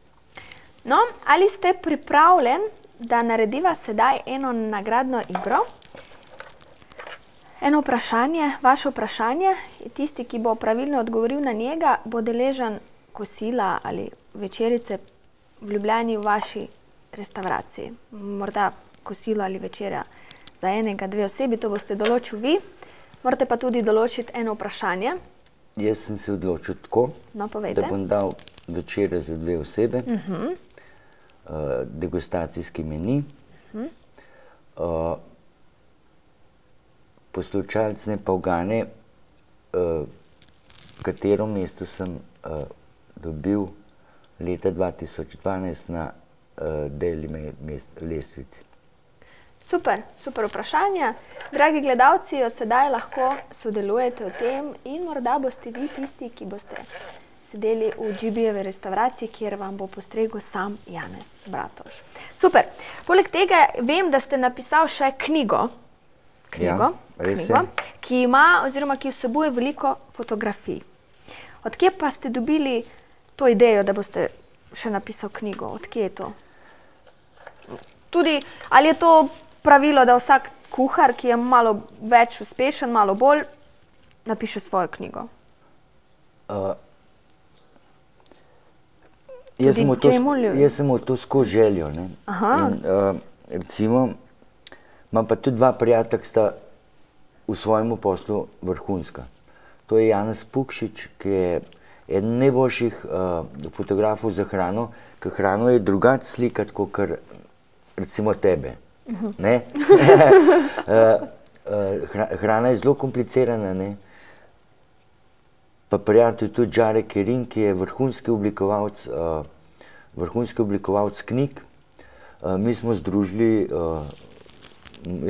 No, ali ste pripravljen, da narediva sedaj eno nagradno igro? Eno vprašanje, vaše vprašanje, tisti, ki bo pravilno odgovoril na njega, bo deležen kosila ali večerice v Ljubljani v vaši restavraciji. Morda kosilo ali večerja za enega, 2 osebi, to boste določili vi. Morate pa tudi določiti eno vprašanje. Jaz sem se odločil tako, No, povejte. da bom dal večerjo za 2 osebe, degustacijski meni. Poslušalcne pa ugane, katero mesto sem dobil leta 2012 na Daily lestvici. Super, super vprašanje. Dragi gledalci, od sedaj lahko sodelujete v tem in morda boste vi tisti, ki boste sedeli v GB-jevi restavraciji, kjer vam bo postregel sam Janez Bratovž. Super. Poleg tega vem, da ste napisal še knjigo, Ja, res je. ki ima oziroma ki vsebuje veliko fotografij. Odkje pa ste dobili to idejo, da boste še napisal knjigo? Odkje je to? Tudi, ali je to pravilo, da vsak kuhar, ki je malo več uspešen, malo bolj, napiše svojo knjigo? Jaz sem Jamie imel to skozi željo, ne. In recimo, imam pa tudi 2 prijatelja, ki sta v svojemu poslu vrhunska. To je Janez Pukšič, ki je eden najboljših fotografov za hrano, ker hrano je drugače slikati, kot recimo tebe. Ne? Hrana je zelo komplicirana, ne. Pa prijatelj tudi Đare Kerin, ki je vrhunski oblikovalec knjig. Mi smo združili,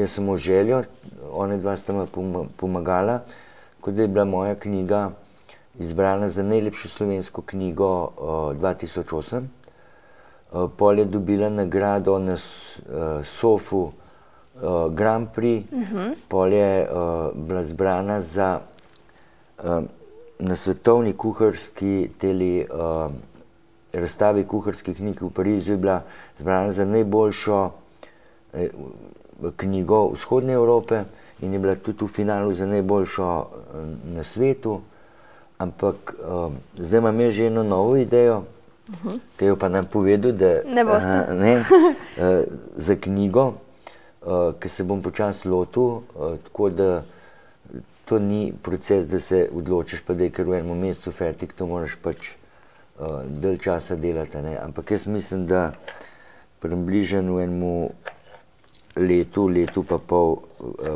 jaz sem imel željo, one 2 sta me pomagala, kot da je bila moja knjiga izbrana za najlepšo slovensko knjigo 2008. Pol je dobila nagrado na SOFU Grand Prix, pol je bila zbrana za na svetovni kuharski razstavi kuharskih knjig v Parizu je bila zbrana za najboljšo knjigo vzhodne Evrope in je bila tudi v finalu za najboljšo na svetu. Ampak zdaj imam jaz že eno novo idejo, ki jo pa nam povedal, da Ne boste. za knjigo, ki se bom počasi lotil, tako da to ni proces, da se odločiš, pa da je kar v enem mesecu fertik, to moraš pač dalj časa delati, ne. Ampak jaz mislim, da približno v enem letu pa pol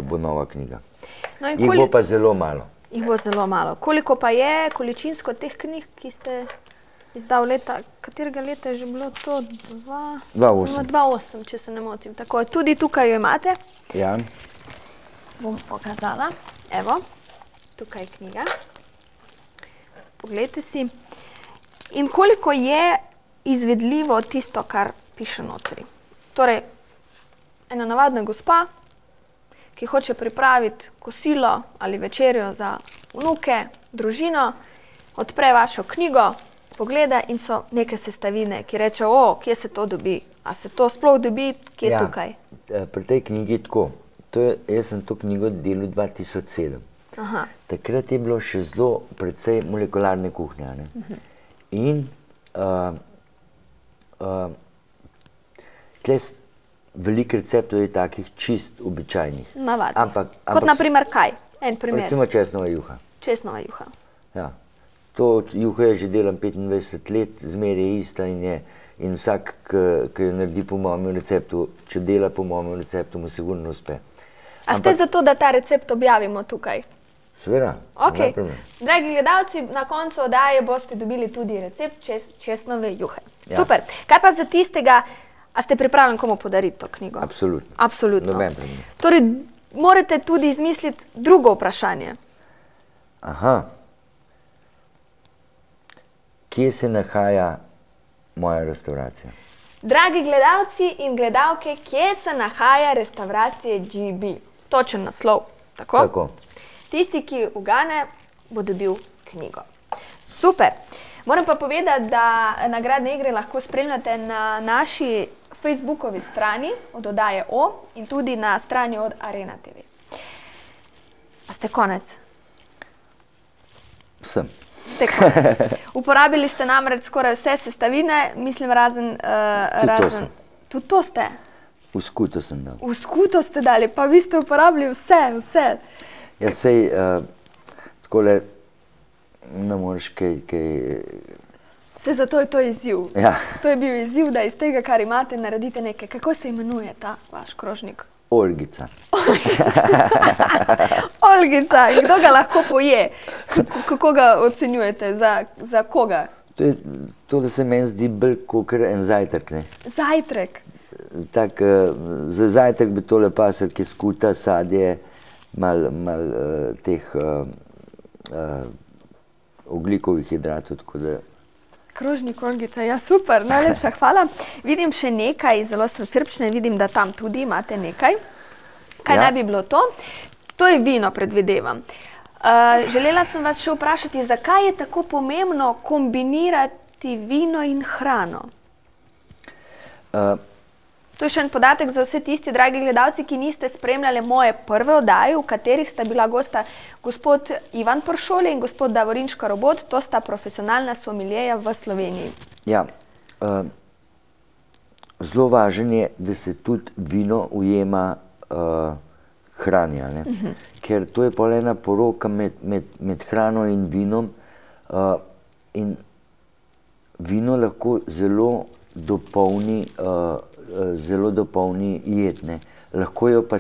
bo nova knjiga. No in Jih bo pa zelo malo. Jih bo zelo malo. Koliko pa je količinsko teh knjig, ki ste izdal leta, katerega leta je že bilo to? 2008. 2008, če se ne motim. Tako, tudi tukaj jo imate. Ja. Bom pokazala. Evo, tukaj je knjiga. Poglejte si. In koliko je izvedljivo tisto, kar piše notri. Torej, ena navadna gospa, ki hoče pripraviti kosilo ali večerjo za vnuke, družino, odpre vašo knjigo, pogleda in so neke sestavine, ki reče, kje se to dobi? A se to sploh dobi, kje je tukaj? Pri tej knjigi je tako. Jaz sem to knjigo delal 2007. Aha. Takrat je bilo še zelo precej molekularne kuhnje. In tukaj veliko receptov je takih čist običajnih. Navadnih. Kot naprimer kaj? En primer. Recimo česnova juha. Česnova juha. Ja. To juho je že delam 25 let, zmer je ista in vsak, ki jo naredi po mojem receptu, če dela po mojem receptu, mu sigurno uspe. A ste za to, da ta recept objavimo tukaj? Seveda. Ok. Dragi gledalci, na koncu oddaje boste dobili tudi recept česnove juhe. Super. Kaj pa za tistega, a ste pripravljeni komu podariti to knjigo? Absolutno. Absolutno. Noben problem. Torej, morate tudi izmisliti drugo vprašanje. Aha. Kje se nahaja moja restavracija? Dragi gledalci in gledalke, kje se nahaja restavracija GB? Točen naslov. Tako? Tako. Tisti, ki ugane, bo dobil knjigo. Super. Moram pa povedati, da nagradne igre lahko spremljate na naši Facebookovi strani od oddaje O in tudi na strani od Arena TV. A ste konec? Sem. Ste konec. Uporabili ste namreč skoraj vse sestavine, mislim razen... Tudi to sem. Tudi to ste? V skuto sem dal. V skuto ste dali, pa vi ste uporabili vse. Ja, sej, takole ne moreš kaj... Se zato je to izziv. Ja. To je bil izziv, da iz tega, kar imate, naredite nekaj. Kako se imenuje ta vaš krožnik? Olgica. Olgica. In kdo ga lahko poje? Kako ga ocenjujete? Za koga? To, da se meni zdi bolj kakor en zajtrk, ne. Zajtrk? Tak, za zajtrk bi tole pasal, ki je skuta, sadje, malo teh ogljikovih hidratov, tako da... Krožnik Olgica, ja super, najlepša hvala. Vidim še nekaj, zelo sem srčna, vidim, da tam tudi imate nekaj. Kaj naj bi bilo to? To je vino, predvidevam. Želela sem vas še vprašati, zakaj je tako pomembno kombinirati vino in hrano? To je še en podatek za vse tisti, dragi gledalci, ki niste spremljali moje prve oddaje, v katerih sta bila gosta gospod Ivan Poršolje in gospod Davorinška Robot, to sta profesionalna somiljeja v Sloveniji. Ja, zelo važno je, da se tudi vino ujema hranja, ne? Ker to je pol ena poroka med hrano in vinom in vino lahko zelo dopolni jed, ne. Lahko jo pa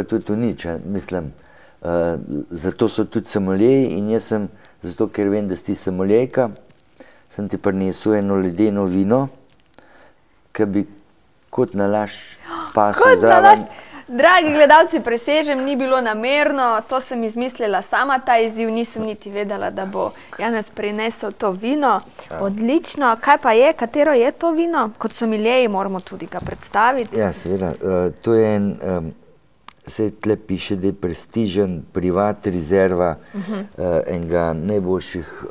tudi uniči, mislim. Zato so tudi somiljeji in jaz sem, zato ker vem, da si ti somiljejka, sem ti prinesel eno ledeno vino, ki bi kot nalašč pasel zraven. Dragi gledalci, presežem, ni bilo namerno, to sem izmislila sama, ta izziv, nisem niti vedela, da bo Janez prinesel to vino. Odlično, kaj pa je, katero je to vino? Kot somiljeji moramo tudi ga predstaviti. Ja, seveda, to je se tle piše, da je prestižen privat rezerva enega najboljših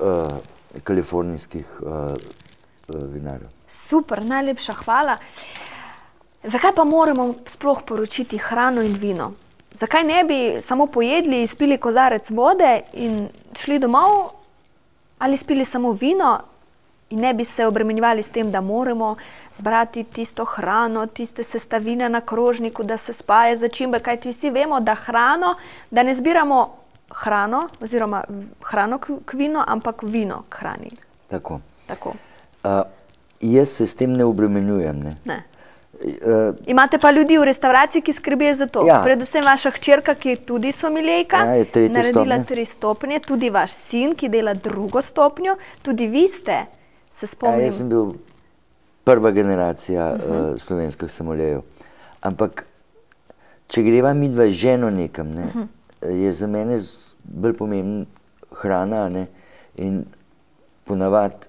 kalifornijskih vinarjev. Super, najlepša hvala. Zakaj pa moramo sploh poročiti hrano in vino? Zakaj ne bi samo pojedli, spili kozarec vode in šli domov? Ali spili samo vino in ne bi se obremenjevali s tem, da moramo zbrati tisto hrano, tiste sestavine na krožniku, da se spaja začimbe, kajti vsi vemo, da da ne zbiramo hrano oziroma hrano k vinu, ampak vino k hrani. Tako. Tako. Jaz se s tem ne obremenjujem, ne. Ne. Imate pa ljudi v restavraciji, ki skrbijo za to. Ja. Predvsem vaša hčerka, ki je tudi somiljejka, Ja, je 3. naredila stopnje. 3 stopnje, tudi vaš sin, ki dela 2. stopnjo, tudi vi ste, se Ja, spomnim. jaz sem bil prva generacija slovenskih samoljejev. Ampak, če greva midva z ženo nekam, ne, je za mene bolj pomembna hrana, ne, in ponavadi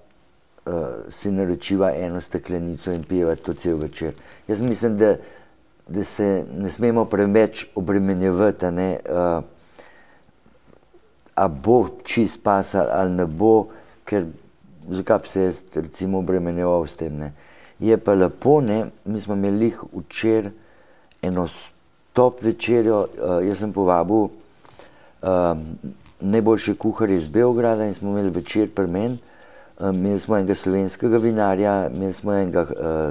si naročiva eno steklenico in pijeva to cel večer. Jaz mislim, da se ne smemo preveč obremenjevati, a ne, a bo čist pasal ali ne bo, ker zakaj bi se jaz recimo obremenjeval s tem, ne. Je pa lepo, ne, mi smo imeli včeraj eno top večerjo, jaz sem povabil najboljše kuharje iz Beograda in smo imeli večer pri meni. Imeli smo enega slovenskega vinarja, imeli smo enega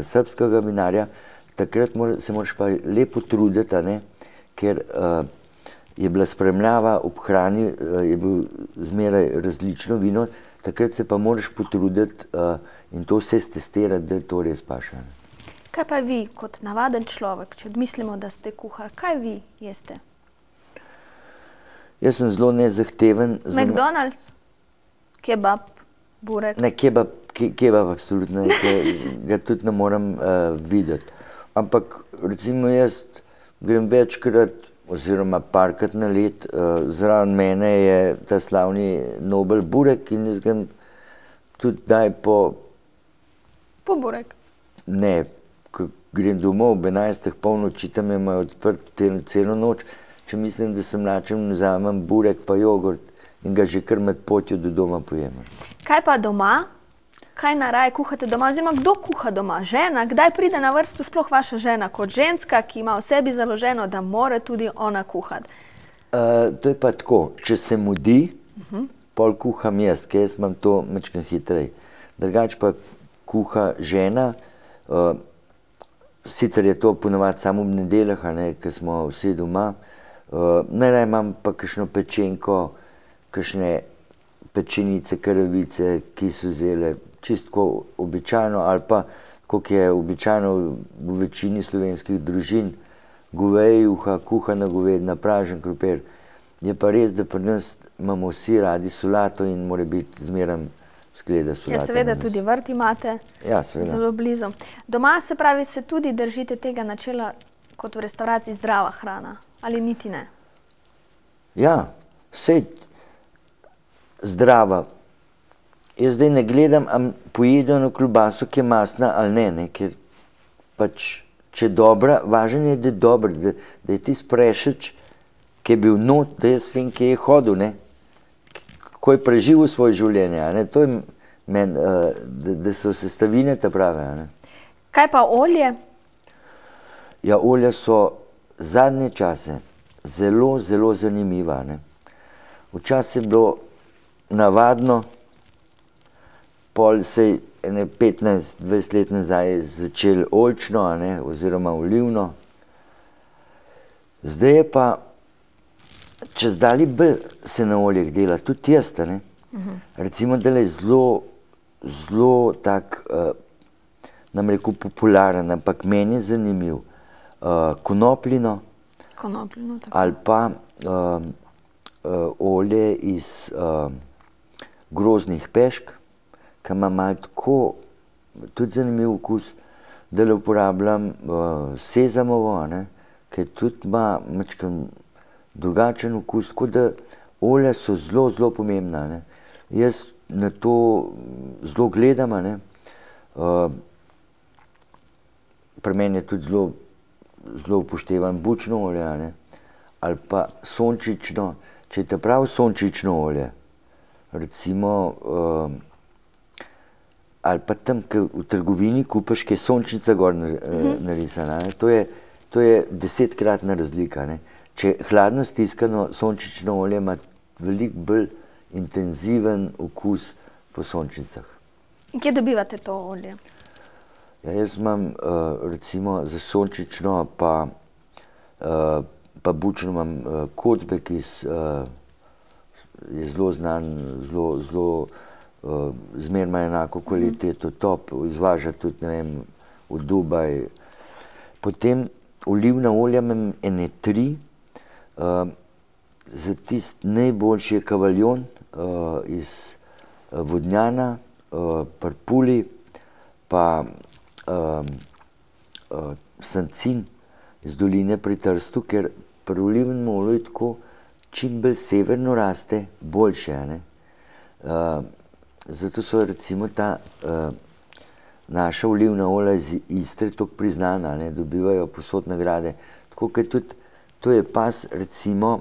srbskega vinarja. Takrat se moraš pa lepo truditi, a ne, ker je bila spremljava ob hrani, je bil zmeraj različno vino, takrat se pa moraš potruditi in to vse stestirati, da to res paše. Kaj pa vi, kot navaden človek, če odmislimo, da ste kuhar, kaj vi jeste? Jaz sem zelo nezahteven. McDonald's, kebab, burek? Ne, kebab absolutno, ga tudi ne morem videti. Ampak recimo jaz grem večkrat oziroma parkrat na let, zraven mene je ta slavni Nobel burek in jaz grem tudi daj po... Po burek? Ne, ko grem domov ob 11. polnoči, tam imajo odprt celo noč, če mislim, da sem lačen, vzamem burek pa jogurt in ga že kar med potjo do doma pojem. Kaj pa doma? Kaj najraje kuhate doma? Oziroma, kdo kuha doma? Žena? Kdaj pride na vrsto sploh vaša žena kot ženska, ki ima v sebi založeno, da mora tudi ona kuhati? To je pa tako, če se mudi, pol kuham jaz, ker jaz imam to malo hitrej. Drugače pa kuha žena, sicer je to ponavadi samo ob nedeljah, ker smo vsi doma. Najraje imam pa kakšno pečenko, kakšne pečenice, karavice, ki so zele čisto običajno ali pa, kot je običajno v večini slovenskih družin, goveje juha, kuhana govedina, pražen krompir. Je pa res, da pri nas imamo vsi radi solato in mora biti zmeraj skleda solate. Ja, seveda tudi vrt imate. Ja, seveda. Zelo blizu. Doma, se pravi, se tudi držite tega načela kot v restavraciji zdrava hrana? Ali niti ne? Ja, sej zdrava. Jaz zdaj ne gledam, ali pojedo eno klobaso, ki je masna ali ne, ker pač, če je dobra, važno je, da je dobra, da je tisti prešeč, ki je bil not, da jaz vem, kje je hodil, ne, ko je preživel svoje življenje, ne, to je meni, da so sestavine ta prave, ne. Kaj pa olje? Ja, olja so zadnje čase zelo, zelo zanimiva, ne. Včasih je bilo navadno, pol se je 15-20 let nazaj začel oljčno, oziroma olivno. Zdaj je pa čezdalje bolj se na oljeh dela, tudi jaz, ne. Recimo, da je zelo tak, nam rekel, popularen, ampak meni je zanimiv. Konopljino ali pa olje iz grozdnih pešk, ki ima malo tako tudi zanimiv okus, da le uporabljam sezamovo, ki tudi ima malo drugačen okus, tako da olja so zelo, zelo pomembna. Jaz na to zelo gledam, pri meni je tudi zelo upoštevan bučno olje, ali pa sončnično, če je ta prav sončnično olje, recimo, ali pa tam, ki v trgovini kupiš, ki je sončnica gor narisana, to je 10-kratna razlika, Če hladno stiskano sončnično olje ima veliko bolj intenziven okus po sončnicah. In kje dobivate to olje? Ja, jaz imam recimo za sončnično pa bučno imam Kocbek je zelo znan, zmeraj ima enako kvaliteto, top, izvaža tudi, ne vem, v Dubaj. Potem olivna olja imam ene 3, za tisti najboljši je kavaljon iz Vodnjana, Parpuli, pa Sancin iz doline pri Trstu, ker pri olivnem olju je tako, čim bolj severno raste, boljše, ne. Zato so recimo ta naša olivna olja iz Istre toliko priznana, ne, dobivajo povsod nagrade. Tako kot tudi, to je pas recimo,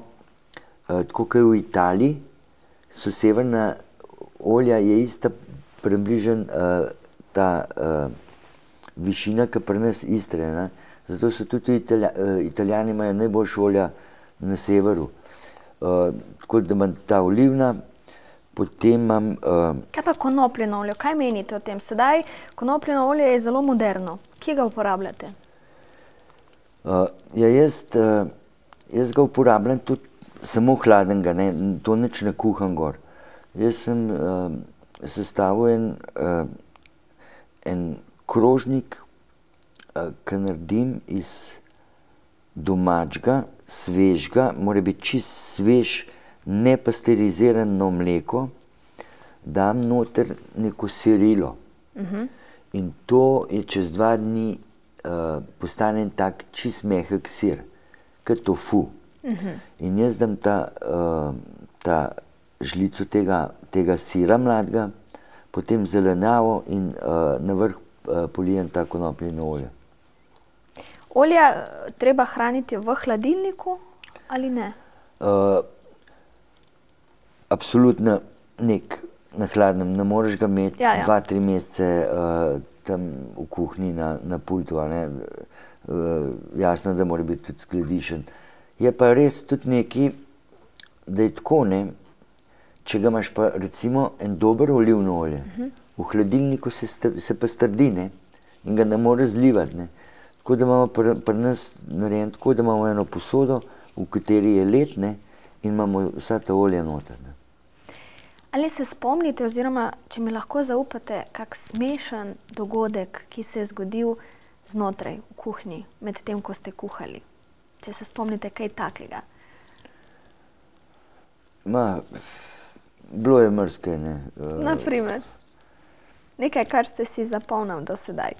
tako kot v Italiji, so severna olja je ista približno ta višina, kot pri nas Istre, ne. Zato so tudi Italijani imajo najboljša olja na severu. Tako da imam ta olivna, potem imam... Kaj pa konopljino olje? Kaj menite o tem? Sedaj konopljino olje je zelo moderno. Kje ga uporabljate? Ja, jaz ga uporabljam tudi samo hladnega, ne, to nič ne kuham gor. Jaz sem sestavil en krožnik, ki naredim iz domačega, svežega, mora biti čist svež, nepasterizirano mleko, dam noter neko sirilo. In to je čez 2 dni postane en tak čist mehek sir, kot tofu. In jaz dam ta žlico tega sira mladega, potem zelenjavo in na vrh polijem ta konopljino olje. Olja treba hraniti v hladilniku ali ne? Absolutno na hladnem, ne moreš ga imeti 2-3 mesece tam v kuhinji na pultu, a ne. Jasno, da mora biti tudi skladišen. Je pa res tudi nekaj, da je tako, ne, če ga imaš pa recimo en dober olivno olje, v hladilniku se pa strdi, ne, in ga ne moreš zlivati, ne. Tako da imamo pri nas narejeno tako, da imamo eno posodo, v kateri je led, ne, in imamo vsa ta olja noter, ne. Ali se spomnite, oziroma če mi lahko zaupate, kak smešen dogodek, ki se je zgodil znotraj v kuhinji, med tem, ko ste kuhali? Če se spomnite kaj takega? Bilo je marsikaj, ne. Na primer? Nekaj, kar ste si zapomnili do sedaj.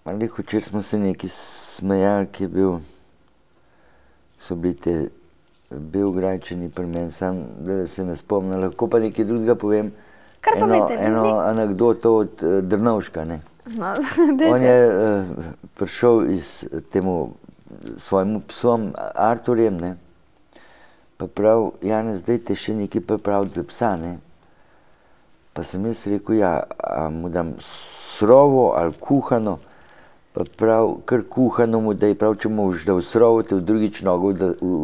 Včeraj smo se nekaj smejali, ki so bili te Beograjčani pri meni, samo da se ne spomnim, lahko pa nekaj drugega povem. Kar povejte. Eno anekdoto od Drnovška, ne. No, On je prišel temu svojemu psom Arturjem, ne, pa prav, Janez, dajte še nekaj pripraviti za psa, ne. Pa sem jaz rekel, ja, a mu dam surovo ali kuhano, pa prav, kar kuhano mu daj, prav, če mu boš dal surovo, te v drugič nogo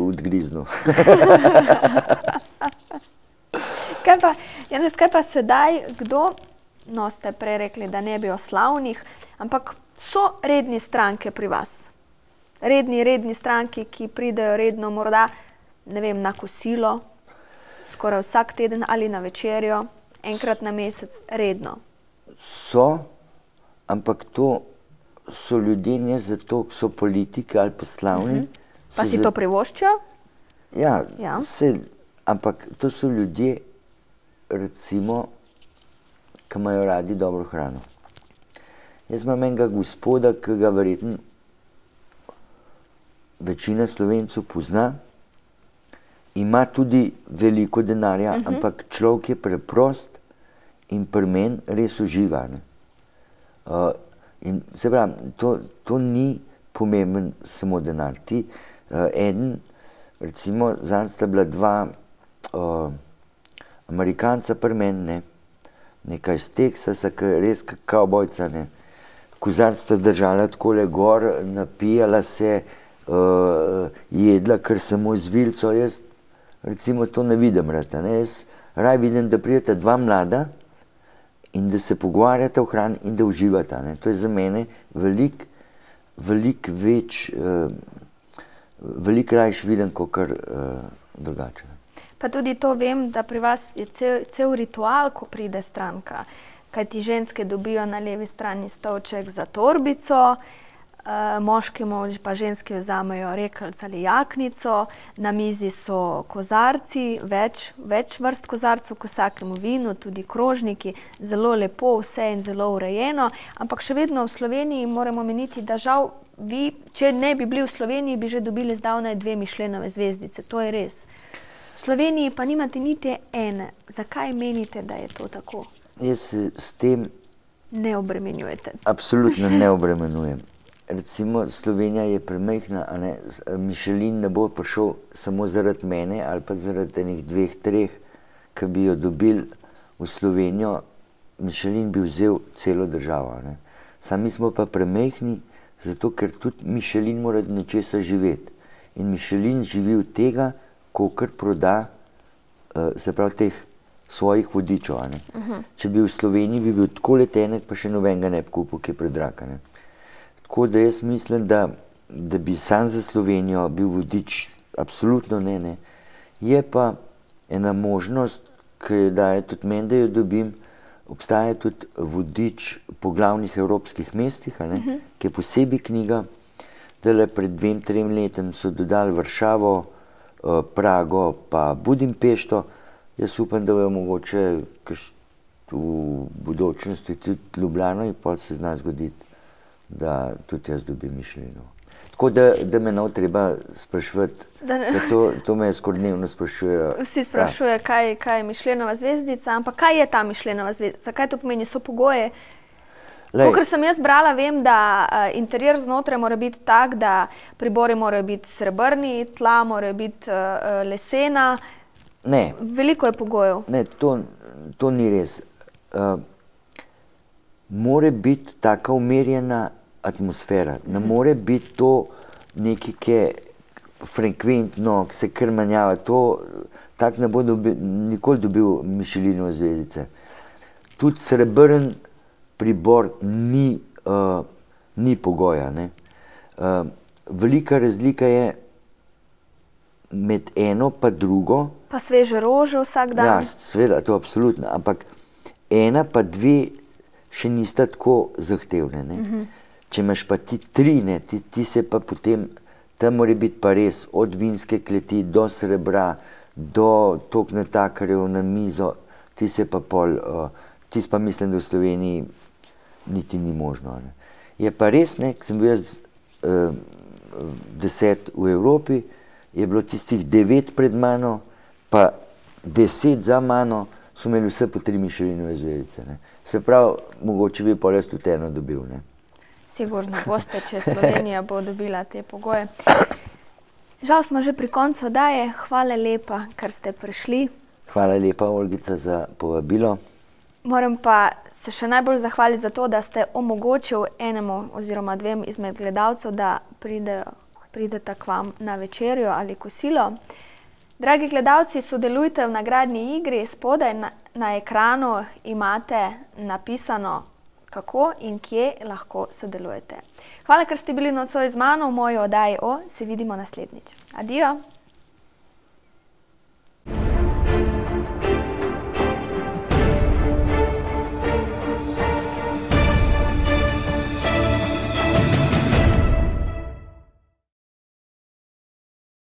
odgriznil. Kaj pa, Janez, kaj pa sedaj, kdo, no, ste prej rekli, da ne bi o slavnih, ampak so redni stranke pri vas? Redni stranki, ki pridejo redno morda, ne vem, na kosilo, skoraj vsak teden ali na večerjo, enkrat na mesec, redno. So, ampak to so ljudje ne zato, ki so politiki ali pa slavni. Pa si to privoščijo? Ja, ampak to so ljudje, recimo, ki imajo radi dobro hrano. Jaz imam enega gospoda, ki ga verjetno večina Slovencev pozna, ima tudi veliko denarja, ampak človek je preprost in pri meni res uživa, ne. In se pravi, to ni pomemben samo denar. Recimo, zanj sta bila 2 Amerikanca pri meni, ne, neka iz Teksasa, res kot kavbojca, ne. Kozarc sta držala takole gor, napijala se, jedla kar samo z vilico. Jaz recimo to ne vidim rad, ne. Jaz raje vidim, da prideta 2 mlada in da se pogovarjata o hrani in da uživata, ne. To je za mene veliko rajši vidim, kakor drugače. Pa tudi to vem, da pri vas je cel ritual, ko pride stranka, kajti ženske dobijo na levi strani stolček za torbico, moški pa ženski vzamejo rekelc ali jaknico, na mizi so kozarci, več vrst kozarcev k vsakemu vinu, tudi krožniki, zelo lepo vse in zelo urejeno, ampak še vedno v Sloveniji moramo meniti, da žal vi, če ne bi bili v Sloveniji, bi že dobili zdavnaj 2 Michelinove zvezdice, to je res. V Sloveniji pa nimate niti ene. Zakaj menite, da je to tako? Jaz se s tem ne obremenjujete. Absolutno ne obremenjujem. Recimo Slovenija je premajhna, a ne, Michelin ne bo prišel samo zaradi mene ali pa zaradi enih 2, 3, ki bi jo dobili v Slovenijo, Michelin bi vzel celo državo, a ne. Sami mi smo pa premajhni, zato ker tudi Michelin mora od nečesa živeti. In Michelin živi od tega, kolikor proda, se pravi teh svojih vodičev, a ne. Če bi v Sloveniji bi bil tako letenek, pa še nobenega ne bi kupil, ki je predrag, a ne. Tako da jaz mislim, da bi sam za Slovenijo bil vodič, absolutno ne. Je pa ena možnost, ki jo daje tudi meni, da jo dobim, obstaja tudi vodič po glavnih evropskih mestih, a ne, ki je posebej knjiga. Zdajle pred 2, 3 letom so dodali Varšavo, Prago pa Budimpešto. Jaz upam, da bojo mogoče v budućnosti tudi Ljubljano in potem se zna zgoditi, da tudi jaz dobim Michelinovo. Tako da me ne treba spraševati, ker to me skoraj dnevno sprašujejo. Vsi sprašujejo, kaj je Michelinova zvezdica, ampak kaj je ta Michelinova zvezdica? Kaj to pomeni? So pogoje? Kakor sem jaz brala, vem, da interjer znotraj mora biti tak, da pribori morajo biti srebrni, tla morajo biti lesena. Ne. Veliko je pogojev. Ne, to ni res. Mora biti taka umirjena atmosfera. Ne more biti to nekaj, ki je frekventno, ki se kar menjava. Tak ne bo nikoli dobil Michelinove zvezdice. Tudi srebrn pribor ni pogoja, ne. Velika razlika je med eno pa drugo. Pa sveže rože vsak dan. Ja, seveda, to absolutno, ampak 1 pa 2 še nista tako zahtevne, ne. Če imaš pa ti 3, ne, ti se pa potem, tam mora biti pa res od vinske kleti do srebra, do toliko natakarjev na mizo, ti se pa pol, tisto pa mislim, da v Sloveniji niti ni možno, ne. Je pa res, ne, ko sem bil jaz 10 v Evropi, je bilo tistih 9 pred mano, pa 10 za mano, so imeli vse po 3 Michelinove zvezdice, ne. Se pravi, mogoče bi pol jaz tudi eno dobil, ne. Sigurno boste, če Slovenija bo dobila te pogoje. Žal smo že pri koncu oddaje. Hvala lepa, ker ste prišli. Hvala lepa, Olgica, za povabilo. Moram pa se še najbolj zahvaliti za to, da ste omogočil enemu oziroma 2 izmed gledalcev, da prideta k vam na večerjo ali kosilo. Dragi gledalci, sodelujte v nagradni igri. Spodaj na ekranu imate napisano, kako in kje lahko sodelujete. Hvala, ker ste bili nocoj z mano v moji oddaji Se vidimo naslednjič. Adijo!